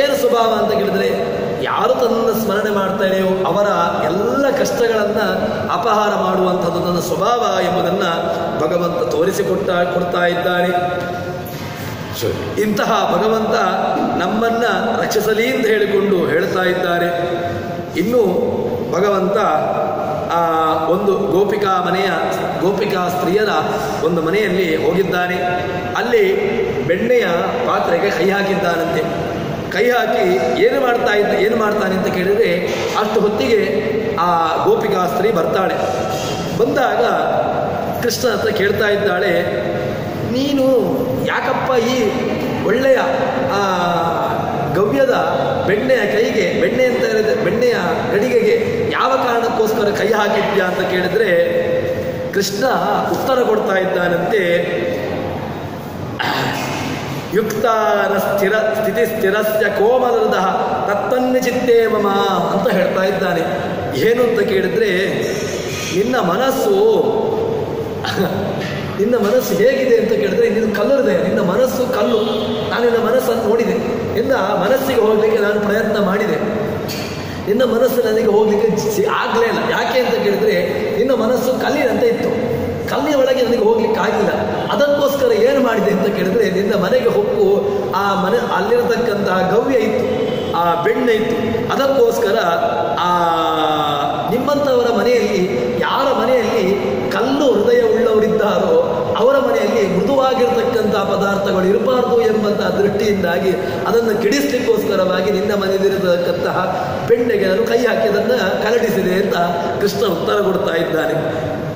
ಏನು ಸ್ವಭಾವ ಅಂತ ಕೇಳಿದರೆ, ಯಾರು ತನ್ನ ಸ್ಮರಣೆ ಮಾಡ್ತಾರೆಯೋ ಅವರ ಎಲ್ಲ ಕಷ್ಟಗಳನ್ನು ಅಪಹಾರ ಮಾಡುವಂಥದ್ದು ನನ್ನ ಸ್ವಭಾವ ಎಂಬುದನ್ನು ಭಗವಂತ ಕೊಡ್ತಾ ಇದ್ದಾನೆ. ಇಂತಹ ಭಗವಂತ ನಮ್ಮನ್ನು ರಕ್ಷಿಸಲಿ ಅಂತ ಹೇಳಿಕೊಂಡು ಹೇಳ್ತಾ ಇದ್ದಾರೆ. ಇನ್ನು ಭಗವಂತ ಒಂದು ಗೋಪಿಕಾ ಸ್ತ್ರೀಯರ ಒಂದು ಮನೆಯಲ್ಲಿ ಹೋಗಿದ್ದಾನೆ. ಅಲ್ಲಿ ಬೆಣ್ಣೆಯ ಪಾತ್ರೆಗೆ ಕೈ ಹಾಕಿದ್ದಾನಂತೆ. ಕೈ ಹಾಕಿ ಏನು ಮಾಡ್ತಾನೆ ಅಂತ ಕೇಳಿದರೆ ಅಷ್ಟು ಹೊತ್ತಿಗೆ ಆ ಗೋಪಿಕಾ ಸ್ತ್ರೀ ಬರ್ತಾಳೆ. ಬಂದಾಗ ಕೃಷ್ಣ ಹತ್ರ ಕೇಳ್ತಾ ಇದ್ದಾಳೆ, ನೀನು ಯಾಕಪ್ಪ ಈ ಒಳ್ಳೆಯ ಗವ್ಯದ ಬೆಣ್ಣೆಯ ಕೈಗೆ ಬೆಣ್ಣೆಯ ಗಡಿಗೆಗೆ ಯಾವ ಕಾರಣಕ್ಕೋಸ್ಕರ ಕೈ ಹಾಕಿದ್ಯಾ ಅಂತ ಕೇಳಿದ್ರೆ ಕೃಷ್ಣ ಉತ್ತರ ಕೊಡ್ತಾ ಇದ್ದಾನಂತೆ. ಯುಕ್ತಾನ ಸ್ಥಿತಿ ಸ್ಥಿರಸ್ಯ ಕೋಮಲದ ತತ್ತನ್ಯ ಚಿತ್ತೇ ಮಮ ಅಂತ ಹೇಳ್ತಾ ಇದ್ದಾನೆ. ಏನು ಅಂತ ಕೇಳಿದ್ರೆ ನಿನ್ನ ಮನಸ್ಸು ಹೇಗಿದೆ ಅಂತ ಕೇಳಿದ್ರೆ ನಿನ್ನ ಕಲ್ಲು ಹೃದಯ, ನಿನ್ನ ಮನಸ್ಸು ಕಲ್ಲು. ನಾನು ನಿನ್ನ ಮನಸ್ಸನ್ನು ನೋಡಿದೆ, ನಿನ್ನ ಮನಸ್ಸಿಗೆ ಹೋಗಲಿಕ್ಕೆ ನಾನು ಪ್ರಯತ್ನ ಮಾಡಿದೆ. ನಿನ್ನ ಮನಸ್ಸು ನನಗೆ ಹೋಗ್ಲಿಕ್ಕೆ ಆಗಲೇ ಇಲ್ಲ. ಯಾಕೆ ಅಂತ ಕೇಳಿದ್ರೆ ನಿನ್ನ ಮನಸ್ಸು ಕಲ್ಲಿನಂತೆ ಇತ್ತು, ಕಲ್ಲಿನ ಒಳಗೆ ನನಗೆ ಹೋಗ್ಲಿಕ್ಕೆ ಆಗಿಲ್ಲ. ಅದಕ್ಕೋಸ್ಕರ ಏನು ಮಾಡಿದೆ ಅಂತ ಕೇಳಿದ್ರೆ ನಿನ್ನ ಮನೆಗೆ ಹೊಕ್ಕು ಅಲ್ಲಿರತಕ್ಕಂತಹ ಗವ್ಯ ಇತ್ತು, ಆ ಬೆಣ್ಣೆ ಇತ್ತು. ಅದಕ್ಕೋಸ್ಕರ ನಿಮ್ಮಂಥವರ ಮನೆಯಲ್ಲಿ, ಯಾರ ಮನೆಯಲ್ಲಿ ಕಲ್ಲು ಹೃದಯ ಉಳ್ಳವರಿದ್ದಾರೋ ಅವರ ಮನೆಯಲ್ಲಿ ಮೃದುವಾಗಿರ್ತಕ್ಕಂಥ ಪದಾರ್ಥಗಳು ಇರಬಾರ್ದು ಎಂಬಂತಹ ದೃಷ್ಟಿಯಿಂದಾಗಿ ಅದನ್ನು ಕೆಡಿಸ್ಲಿಕ್ಕೋಸ್ಕರವಾಗಿ ನಿನ್ನ ಮನೆಯಲ್ಲಿರತಕ್ಕಂತಹ ಬೆಣ್ಣೆಗೆ ನಾನು ಕೈ ಹಾಕಿ ಅದನ್ನು ಕರಡಿಸಿದೆ ಅಂತ ಕೃಷ್ಣ ಉತ್ತರ ಕೊಡ್ತಾ ಇದ್ದಾನೆ.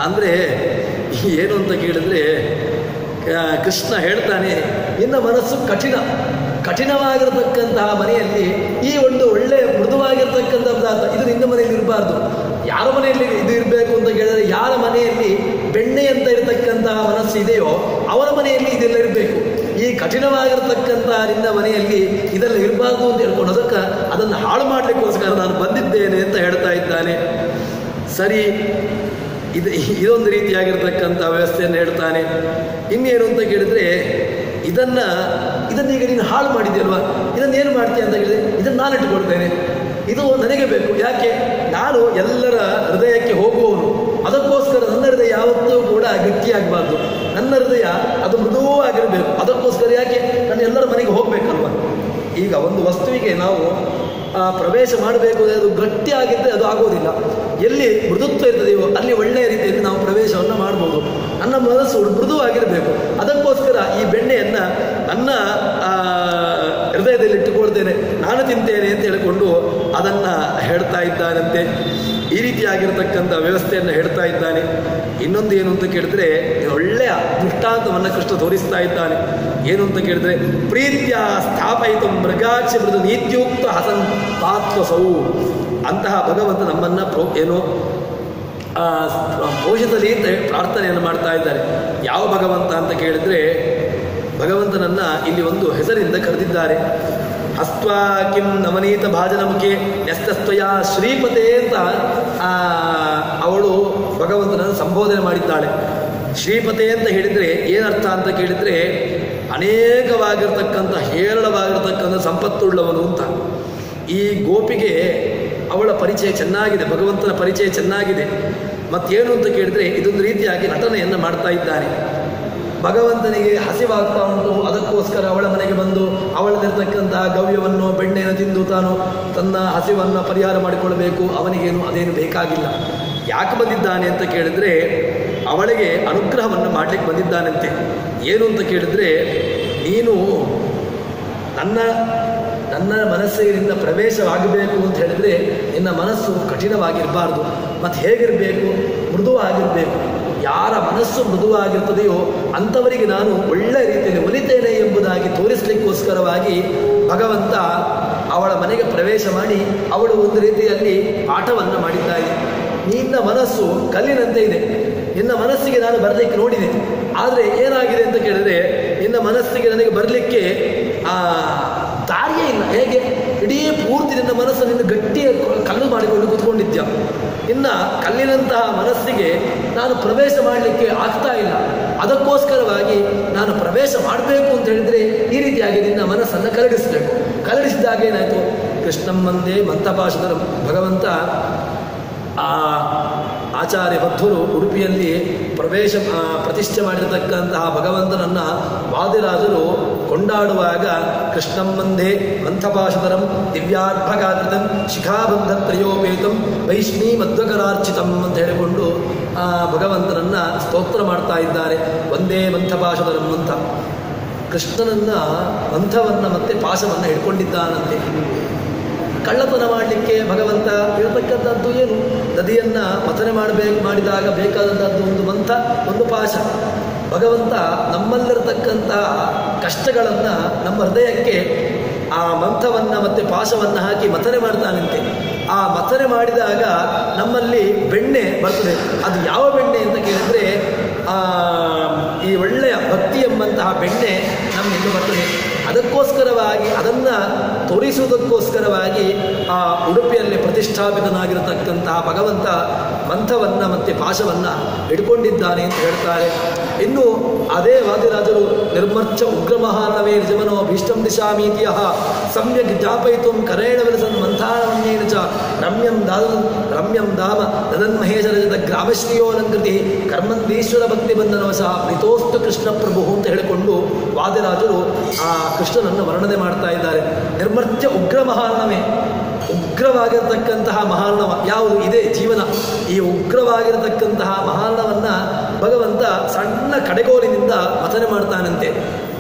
ಅಂದರೆ ಏನು ಅಂತ ಕೇಳಿದ್ರೆ ಕೃಷ್ಣ ಹೇಳ್ತಾನೆ, ನಿನ್ನ ಮನಸ್ಸು ಕಠಿಣವಾಗಿರತಕ್ಕಂತಹ ಮನೆಯಲ್ಲಿ ಈ ಒಂದು ಒಳ್ಳೆಯ ಮೃದುವಾಗಿರ್ತಕ್ಕಂಥ ಪದಾರ್ಥ ಇದು ನಿನ್ನ ಮನೆಯಲ್ಲಿ ಇರಬಾರ್ದು. ಯಾರ ಮನೆಯಲ್ಲಿ ಇದು ಇರಬೇಕು ಅಂತ ಕೇಳಿದ್ರೆ ಯಾರ ಮನೆಯಲ್ಲಿ ಬೆಣ್ಣೆ ಅಂತ ಇರತಕ್ಕಂತಹ ಮನಸ್ಸು ಇದೆಯೋ ಅವರ ಮನೆಯಲ್ಲಿ ಇದೆಲ್ಲ ಇರಬೇಕು. ಈ ಕಠಿಣವಾಗಿರ್ತಕ್ಕಂತಹ ನಿನ್ನ ಮನೆಯಲ್ಲಿ ಇದೆಲ್ಲ ಇರಬಾರ್ದು ಅಂತ ಹೇಳ್ಕೊಂಡು ಅದನ್ನು ಹಾಳು ಮಾಡಲಿಕ್ಕೋಸ್ಕರ ನಾನು ಬಂದಿದ್ದೇನೆ ಅಂತ ಹೇಳ್ತಾ ಇದ್ದಾನೆ. ಸರಿ, ಇದೊಂದು ರೀತಿಯಾಗಿರ್ತಕ್ಕಂಥ ವ್ಯವಸ್ಥೆಯನ್ನು ಹೇಳ್ತಾನೆ. ಇನ್ನೇನು ಅಂತ ಕೇಳಿದ್ರೆ ಇದನ್ನೀಗ ನೀನು ಹಾಳು ಮಾಡಿದ್ಯಲ್ವಾ, ಇದನ್ನೇನು ಮಾಡ್ತೀಯ ಅಂತ ಕೇಳಿದ್ರೆ ಇದನ್ನು ನಾನು ಇಟ್ಟುಕೊಳ್ತೇನೆ, ಇದು ನನಗೆ ಬೇಕು. ಯಾಕೆ? ನಾನು ಎಲ್ಲರ ಹೃದಯಕ್ಕೆ ಹೋಗುವವನು. ಅದಕ್ಕೋಸ್ಕರ ನನ್ನ ಹೃದಯ ಯಾವತ್ತೂ ಕೂಡ ಗಟ್ಟಿಯಾಗಬಾರ್ದು, ನನ್ನ ಹೃದಯ ಅದು ಮೃದುವೂ ಆಗಿರಬೇಕು. ಅದಕ್ಕೋಸ್ಕರ ಯಾಕೆ ನಾನು ಎಲ್ಲರ ಮನೆಗೆ ಹೋಗಬೇಕಲ್ವ. ಈಗ ಒಂದು ವಸ್ತುವಿಗೆ ನಾವು ಪ್ರವೇಶ ಮಾಡಬೇಕು, ಅದು ಗಟ್ಟಿಯಾಗಿದ್ದರೆ ಅದು ಆಗೋದಿಲ್ಲ. ಎಲ್ಲಿ ಮೃದುತ್ವ ಇರ್ತದೆಯೋ ಅಲ್ಲಿ ಒಳ್ಳೆಯ ರೀತಿಯಲ್ಲಿ ನಾವು ಪ್ರವೇಶವನ್ನು ಮಾಡ್ಬೋದು. ನನ್ನ ಮನಸ್ಸು ಮೃದುವಾಗಿರಬೇಕು. ಅದಕ್ಕೋಸ್ಕರ ಈ ಬೆಣ್ಣೆಯನ್ನು ನನ್ನ ಹೃದಯದಲ್ಲಿ ಇಟ್ಟುಕೊಳ್ತೇನೆ, ನಾನು ತಿಂತೇನೆ ಅಂತ ಹೇಳಿಕೊಂಡು ಅದನ್ನು ಹೇಳ್ತಾ ಇದ್ದಾನಂತೆ. ಈ ರೀತಿಯಾಗಿರ್ತಕ್ಕಂಥ ವ್ಯವಸ್ಥೆಯನ್ನು ಹೇಳ್ತಾ ಇದ್ದಾನೆ. ಇನ್ನೊಂದು ಏನು ಅಂತ ಕೇಳಿದ್ರೆ ಒಳ್ಳೆಯ ದೃಷ್ಟಾಂತವನ್ನು ಕೃಷ್ಣ ತೋರಿಸ್ತಾ ಇದ್ದಾನೆ. ಏನು ಅಂತ ಕೇಳಿದ್ರೆ ಪ್ರೀತ್ಯ ಸ್ಥಾಪಯಿತು ಮೃಗಾಕ್ಷ ಮೃದು ನೀತ್ಯುಕ್ತ ಹಸನ್ ಪಾತ್ವಸೌ. ಅಂತಹ ಭಗವಂತ ನಮ್ಮನ್ನು ಪೋಷಿಸಲಿ ಅಂತ ಪ್ರಾರ್ಥನೆಯನ್ನು ಮಾಡ್ತಾ ಇದ್ದಾರೆ. ಯಾವ ಭಗವಂತ ಅಂತ ಕೇಳಿದ್ರೆ ಭಗವಂತನನ್ನು ಇಲ್ಲಿ ಒಂದು ಹೆಸರಿಂದ ಕರೆದಿದ್ದಾರೆ. ಹಸ್ತ್ವಾ ಕಿಂ ನವನೀತ ಭಾಜನ ಮುಖೆ ನ್ಯಸ್ತಸ್ತ್ವಯ ಶ್ರೀಪತೆ ಅಂತ ಅವಳು ಭಗವಂತನನ್ನು ಸಂಬೋಧನೆ ಮಾಡಿದ್ದಾಳೆ. ಶ್ರೀಪತೆ ಅಂತ ಹೇಳಿದರೆ ಏನರ್ಥ ಅಂತ ಕೇಳಿದರೆ ಅನೇಕವಾಗಿರ್ತಕ್ಕಂಥ ಹೇರಳವಾಗಿರ್ತಕ್ಕಂಥ ಸಂಪತ್ತುಳ್ಳವನು ಅಂತ. ಈ ಗೋಪಿಗೆ ಅವಳ ಪರಿಚಯ ಚೆನ್ನಾಗಿದೆ, ಭಗವಂತನ ಪರಿಚಯ ಚೆನ್ನಾಗಿದೆ. ಮತ್ತೇನು ಅಂತ ಕೇಳಿದರೆ ಇದೊಂದು ರೀತಿಯಾಗಿ ನಟನೆಯನ್ನು ಮಾಡ್ತಾ ಇದ್ದಾನೆ. ಭಗವಂತನಿಗೆ ಹಸಿವಾಗ್ತಾ ಉಂಟು, ಅದಕ್ಕೋಸ್ಕರ ಅವಳ ಮನೆಗೆ ಬಂದು ಅವಳಲ್ಲಿರ್ತಕ್ಕಂತಹ ಗವ್ಯವನ್ನು ಬೆಣ್ಣೆಯನ್ನು ತಿಂದು ತಾನು ತನ್ನ ಹಸಿವನ್ನು ಪರಿಹಾರ ಮಾಡಿಕೊಳ್ಳಬೇಕು. ಅವನಿಗೇನು ಅದೇನು ಬೇಕಾಗಿಲ್ಲ. ಯಾಕೆ ಬಂದಿದ್ದಾನೆ ಅಂತ ಕೇಳಿದರೆ ಅವಳಿಗೆ ಅನುಗ್ರಹವನ್ನು ಮಾಡಲಿಕ್ಕೆ ಬಂದಿದ್ದಾನಂತೆ. ಏನು ಅಂತ ಕೇಳಿದರೆ ನೀನು ನನ್ನ ಮನಸ್ಸಿನಿಂದ ಪ್ರವೇಶವಾಗಬೇಕು ಅಂತ ಹೇಳಿದರೆ ನಿನ್ನ ಮನಸ್ಸು ಕಠಿಣವಾಗಿರಬಾರ್ದು. ಮತ್ತು ಹೇಗಿರಬೇಕು? ಮೃದುವಾಗಿರಬೇಕು. ಯಾರ ಮನಸ್ಸು ಮೃದುವಾಗಿರ್ತದೆಯೋ ಅಂಥವರಿಗೆ ನಾನು ಒಳ್ಳೆಯ ರೀತಿಯಲ್ಲಿ ಒಲಿತೇನೆ ಎಂಬುದಾಗಿ ತೋರಿಸಲಿಕ್ಕೋಸ್ಕರವಾಗಿ ಭಗವಂತ ಅವಳ ಮನೆಗೆ ಪ್ರವೇಶ ಮಾಡಿ ಅವಳು ಒಂದು ರೀತಿಯಲ್ಲಿ ಪಾಠವನ್ನು ಮಾಡಿದ್ದಾಳೆ. ನಿನ್ನ ಮನಸ್ಸು ಕಲ್ಲಿನಂತೆ ಇದೆ, ನಿನ್ನ ಮನಸ್ಸಿಗೆ ನಾನು ಬರಲಿಕ್ಕೆ ನೋಡಿದೆ. ಆದರೆ ಏನಾಗಿದೆ ಅಂತ ಕೇಳಿದರೆ ನಿನ್ನ ಮನಸ್ಸಿಗೆ ನನಗೆ ಬರಲಿಕ್ಕೆ ದಾರಿಯೇ ಇಲ್ಲ. ಹೇಗೆ? ಇಡೀ ಪೂರ್ತಿ ನಿನ್ನ ಮನಸ್ಸು ನಿನ್ನ ಗಟ್ಟಿಯ ಕಲ್ಲು ಮಾಡಿಕೊಂಡು ಕೂತ್ಕೊಂಡಿದ್ಯ. ಇನ್ನು ಕಲ್ಲಿನಂತಹ ಮನಸ್ಸಿಗೆ ನಾನು ಪ್ರವೇಶ ಮಾಡಲಿಕ್ಕೆ ಆಗ್ತಾ ಇಲ್ಲ. ಅದಕ್ಕೋಸ್ಕರವಾಗಿ ನಾನು ಪ್ರವೇಶ ಮಾಡಬೇಕು ಅಂತ ಹೇಳಿದರೆ ಈ ರೀತಿಯಾಗಿ ನಿನ್ನ ಮನಸ್ಸನ್ನು ಕರಗಿಸಬೇಕು. ಕರಗಿಸಿದಾಗ ಏನಾಯಿತು? ಕೃಷ್ಣಂ ವಂದೇ ಮಂತಪಾಶಧರಂ. ಭಗವಂತ ಆಚಾರ್ಯ ಭಕ್ತರು ಉಡುಪಿಯಲ್ಲಿ ಪ್ರತಿಷ್ಠೆ ಮಾಡಿರತಕ್ಕಂತಹ ಭಗವಂತನನ್ನು ವಾದಿರಾಜರು ಕೊಂಡಾಡುವಾಗ ಕೃಷ್ಣಂ ವಂದೇ ಮಂಥಪಾಶಧರಂ ದಿವ್ಯಾರ್ಭಗಾಕೃತಂ ಶಿಖಾಬಂಧ ತ್ರಯೋಪೇತಂ ವೈಷ್ಣೀ ಮಧ್ವಕರಾರ್ಚಿತಂ ಅಂತ ಹೇಳಿಕೊಂಡು ಭಗವಂತನನ್ನು ಸ್ತೋತ್ರ ಮಾಡ್ತಾ ಇದ್ದಾರೆ. ಒಂದೇ ಮಂಥಪಾಶಧರಂ ಅಂತ ಕೃಷ್ಣನನ್ನು ಮಂಥವನ್ನು ಮತ್ತು ಪಾಶವನ್ನು ಹಿಡ್ಕೊಂಡಿದ್ದಾನಂತೆ. ಕಳ್ಳತನ ಮಾಡಲಿಕ್ಕೆ ಭಗವಂತ ಇರತಕ್ಕಂಥದ್ದು ಏನು? ನದಿಯನ್ನು ಮಥನೆ ಮಾಡಿದಾಗ ಬೇಕಾದಂಥದ್ದು ಒಂದು ಮಂಥ, ಒಂದು ಪಾಶ. ಭಗವಂತ ನಮ್ಮಲ್ಲಿರತಕ್ಕಂತಹ ಕಷ್ಟಗಳನ್ನು ನಮ್ಮ ಹೃದಯಕ್ಕೆ ಆ ಮಂಥವನ್ನು ಮತ್ತು ಪಾಶವನ್ನು ಹಾಕಿ ಮಥನೆ ಮಾಡ್ತಾನಂತೆ. ಆ ಮಥನೆ ಮಾಡಿದಾಗ ನಮ್ಮಲ್ಲಿ ಬೆಣ್ಣೆ ಬರ್ತದೆ. ಅದು ಯಾವ ಬೆಣ್ಣೆ ಅಂತ ಕೇಳಿದರೆ ಈ ಒಳ್ಳೆಯ ಭಕ್ತಿ ಎಂಬಂತಹ ಬೆಣ್ಣೆ ನಮ್ಮಿಂದ ಬರ್ತದೆ. ಅದಕ್ಕೋಸ್ಕರವಾಗಿ ಅದನ್ನು ತೋರಿಸುವುದಕ್ಕೋಸ್ಕರವಾಗಿ ಆ ಉಡುಪಿಯಲ್ಲಿ ಪ್ರತಿಷ್ಠಾಪಿತನಾಗಿರತಕ್ಕಂತಹ ಭಗವಂತ ಮಂಥವನ್ನು ಮತ್ತು ಪಾಶವನ್ನು ಹಿಡ್ಕೊಂಡಿದ್ದಾನೆ ಅಂತ ಹೇಳ್ತಾರೆ. ಇನ್ನು ಅದೇ ವಾದಿರಾಜರು ನಿರ್ಮರ್ಚ ಉಗ್ರಮಹಾರ್ಣವೇ ನಿಜಮನೋ ಭೀಷ್ಟಂ ದಿಶಾಮೀತಿಯ ಸಮ್ಯಕ್ ಜ್ಞಾಪಯಿತು ಕರೇಣ ವಿಲಸನ್ ಮಂಥಾನವನ್ನೇನ ಚ ರಮ್ಯಂ ಧಾಮ ದದನ್ಮಹೇಶರಜದ ಗ್ರಾಮಶ್ರೀಯೋಲಂಕೃತಿ ಕರ್ಮಂದೀಶ್ವರ ಭಕ್ತಿ ಬಂಧನವಶ ಪ್ರೀತೋಸ್ತು ಕೃಷ್ಣ ಪ್ರಭು ಅಂತ ಹೇಳಿಕೊಂಡು ವಾದಿರಾಜರು ಆ ಕೃಷ್ಣನನ್ನು ವರ್ಣನೆ ಮಾಡ್ತಾ ಇದ್ದಾರೆ. ನಿರ್ಮರ್ತ್ಯ ಉಗ್ರ ಮಹಾರ್ಣವೇ, ಉಗ್ರವಾಗಿರತಕ್ಕಂತಹ ಮಹಾರ್ಣವ ಯಾವುದು ಇದೇ ಜೀವನ. ಈ ಉಗ್ರವಾಗಿರತಕ್ಕಂತಹ ಮಹಾರ್ಣವನ್ನು ಭಗವಂತ ಸಣ್ಣ ಕಡೆಗೋಲಿನಿಂದ ಮಥನೆ ಮಾಡ್ತಾನಂತೆ.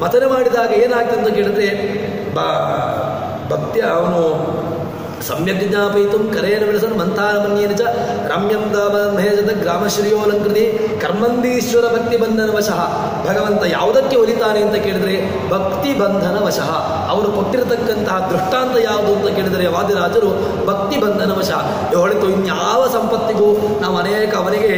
ಮಥನೆ ಮಾಡಿದಾಗ ಏನಾಗ್ತದೆ ಅಂತ ಕೇಳಿದ್ರೆ ಭಕ್ತಿಯ ಅವನು ಸಮ್ಯಕ್ ಜ್ಞಾಪಯಿತು ಕರೇಣ ವಿಳಸನ್ ಮಂಥಾನಮನ್ಯೇನ ಚ ರಮ್ಯಂ ದಾಮಹೇಜದ ಗ್ರಾಮಶ್ರೀಯೋಲಂಕೃತಿ ಕರ್ಮಂದೀಶ್ವರ ಭಕ್ತಿ ಬಂಧನ ವಶಃ. ಭಗವಂತ ಯಾವುದಕ್ಕೆ ಒಲಿತಾನೆ ಅಂತ ಕೇಳಿದರೆ ಭಕ್ತಿ ಬಂಧನ ವಶಃ. ಅವರು ಕೊಟ್ಟಿರತಕ್ಕಂತಹ ದೃಷ್ಟಾಂತ ಯಾವುದು ಅಂತ ಕೇಳಿದರೆ ವಾದಿರಾಜರು ಭಕ್ತಿ ಬಂಧನ ವಶಃ. ಹೊಳಿತು ಇನ್ಯಾವ ಸಂಪತ್ತಿಗೂ ನಾವು ಅವನಿಗೆ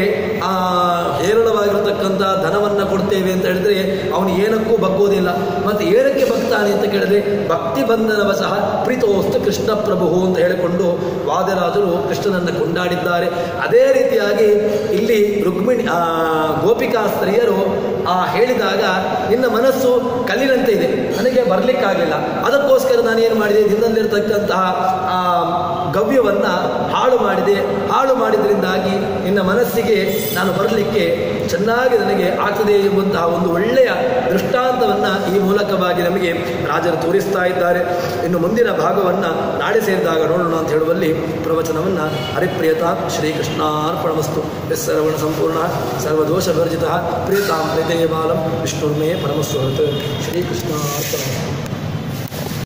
ಹೇರಳವಾಗಿರತಕ್ಕಂಥ ಧನವನ್ನು ಕೊಡ್ತೇವೆ ಅಂತ ಹೇಳಿದರೆ ಅವನು ಏನಕ್ಕೂ ಬಗ್ಗೋದಿಲ್ಲ. ಮತ್ತು ಏನಕ್ಕೆ ಬಗ್ತಾನೆ ಅಂತ ಕೇಳಿದರೆ ಭಕ್ತಿ ಬಂಧನ ವಶಃ ಪ್ರೀತೋಸ್ತು ಕೃಷ್ಣ ಪ್ರಭು ಅಂತ ಹೇಳಿಕೊಂಡು ವಾದಿರಾಜರು ಕೃಷ್ಣನನ್ನು ಕೊಂಡಾಡಿದ್ದಾರೆ. ಅದೇ ರೀತಿಯಾಗಿ ಇಲ್ಲಿ ರುಕ್ಮಿಣಿ ಗೋಪಿಕಾ ಸ್ತ್ರೀಯರು ಹೇಳಿದಾಗ ನಿನ್ನ ಮನಸ್ಸು ಕಲ್ಲಿನಂತೆ ಇದೆ, ನನಗೆ ಬರಲಿಕ್ಕಾಗಿಲ್ಲ, ಅದಕ್ಕೋಸ್ಕರ ನಾನೇನು ಮಾಡಿದೆ, ನಿನ್ನಲ್ಲಿರ್ತಕ್ಕಂತಹ ಗವ್ಯವನ್ನು ಹಾಳು ಮಾಡಿದ್ರಿಂದಾಗಿ ನಿನ್ನ ಮನಸ್ಸಿಗೆ ನಾನು ಬರಲಿಕ್ಕೆ ಚೆನ್ನಾಗಿ ನನಗೆ ಆಗ್ತದೆ ಎಂಬಂತಹ ಒಂದು ಒಳ್ಳೆಯ ದೃಷ್ಟಾಂತವನ್ನು ಈ ಮೂಲಕವಾಗಿ ನಮಗೆ ರಾಜರು ತೋರಿಸ್ತಾ ಇದ್ದಾರೆ. ಇನ್ನು ಮುಂದಿನ ಭಾಗವನ್ನು ನಾಳೆ ಸೇರಿದಾಗ ನೋಡೋಣ ಅಂತ ಹೇಳುವಲ್ಲಿ ಪ್ರವಚನವನ್ನು ಹರಿಪ್ರಿಯತಾ ಶ್ರೀಕೃಷ್ಣಾರ್ಪಣಮಸ್ತು. ಸರ್ವಣ ಸಂಪೂರ್ಣ ಸರ್ವದೋಷ ವರ್ಜಿತ ಪ್ರಿಯತಾಂ ಪ್ರೀತೇ ಬಾಲಂ ವಿಷ್ಣುರ್ಮೇ ಪರಮಸ್ವರತ್. ಶ್ರೀಕೃಷ್ಣಾರ್ಪಣಮಸ್ತು.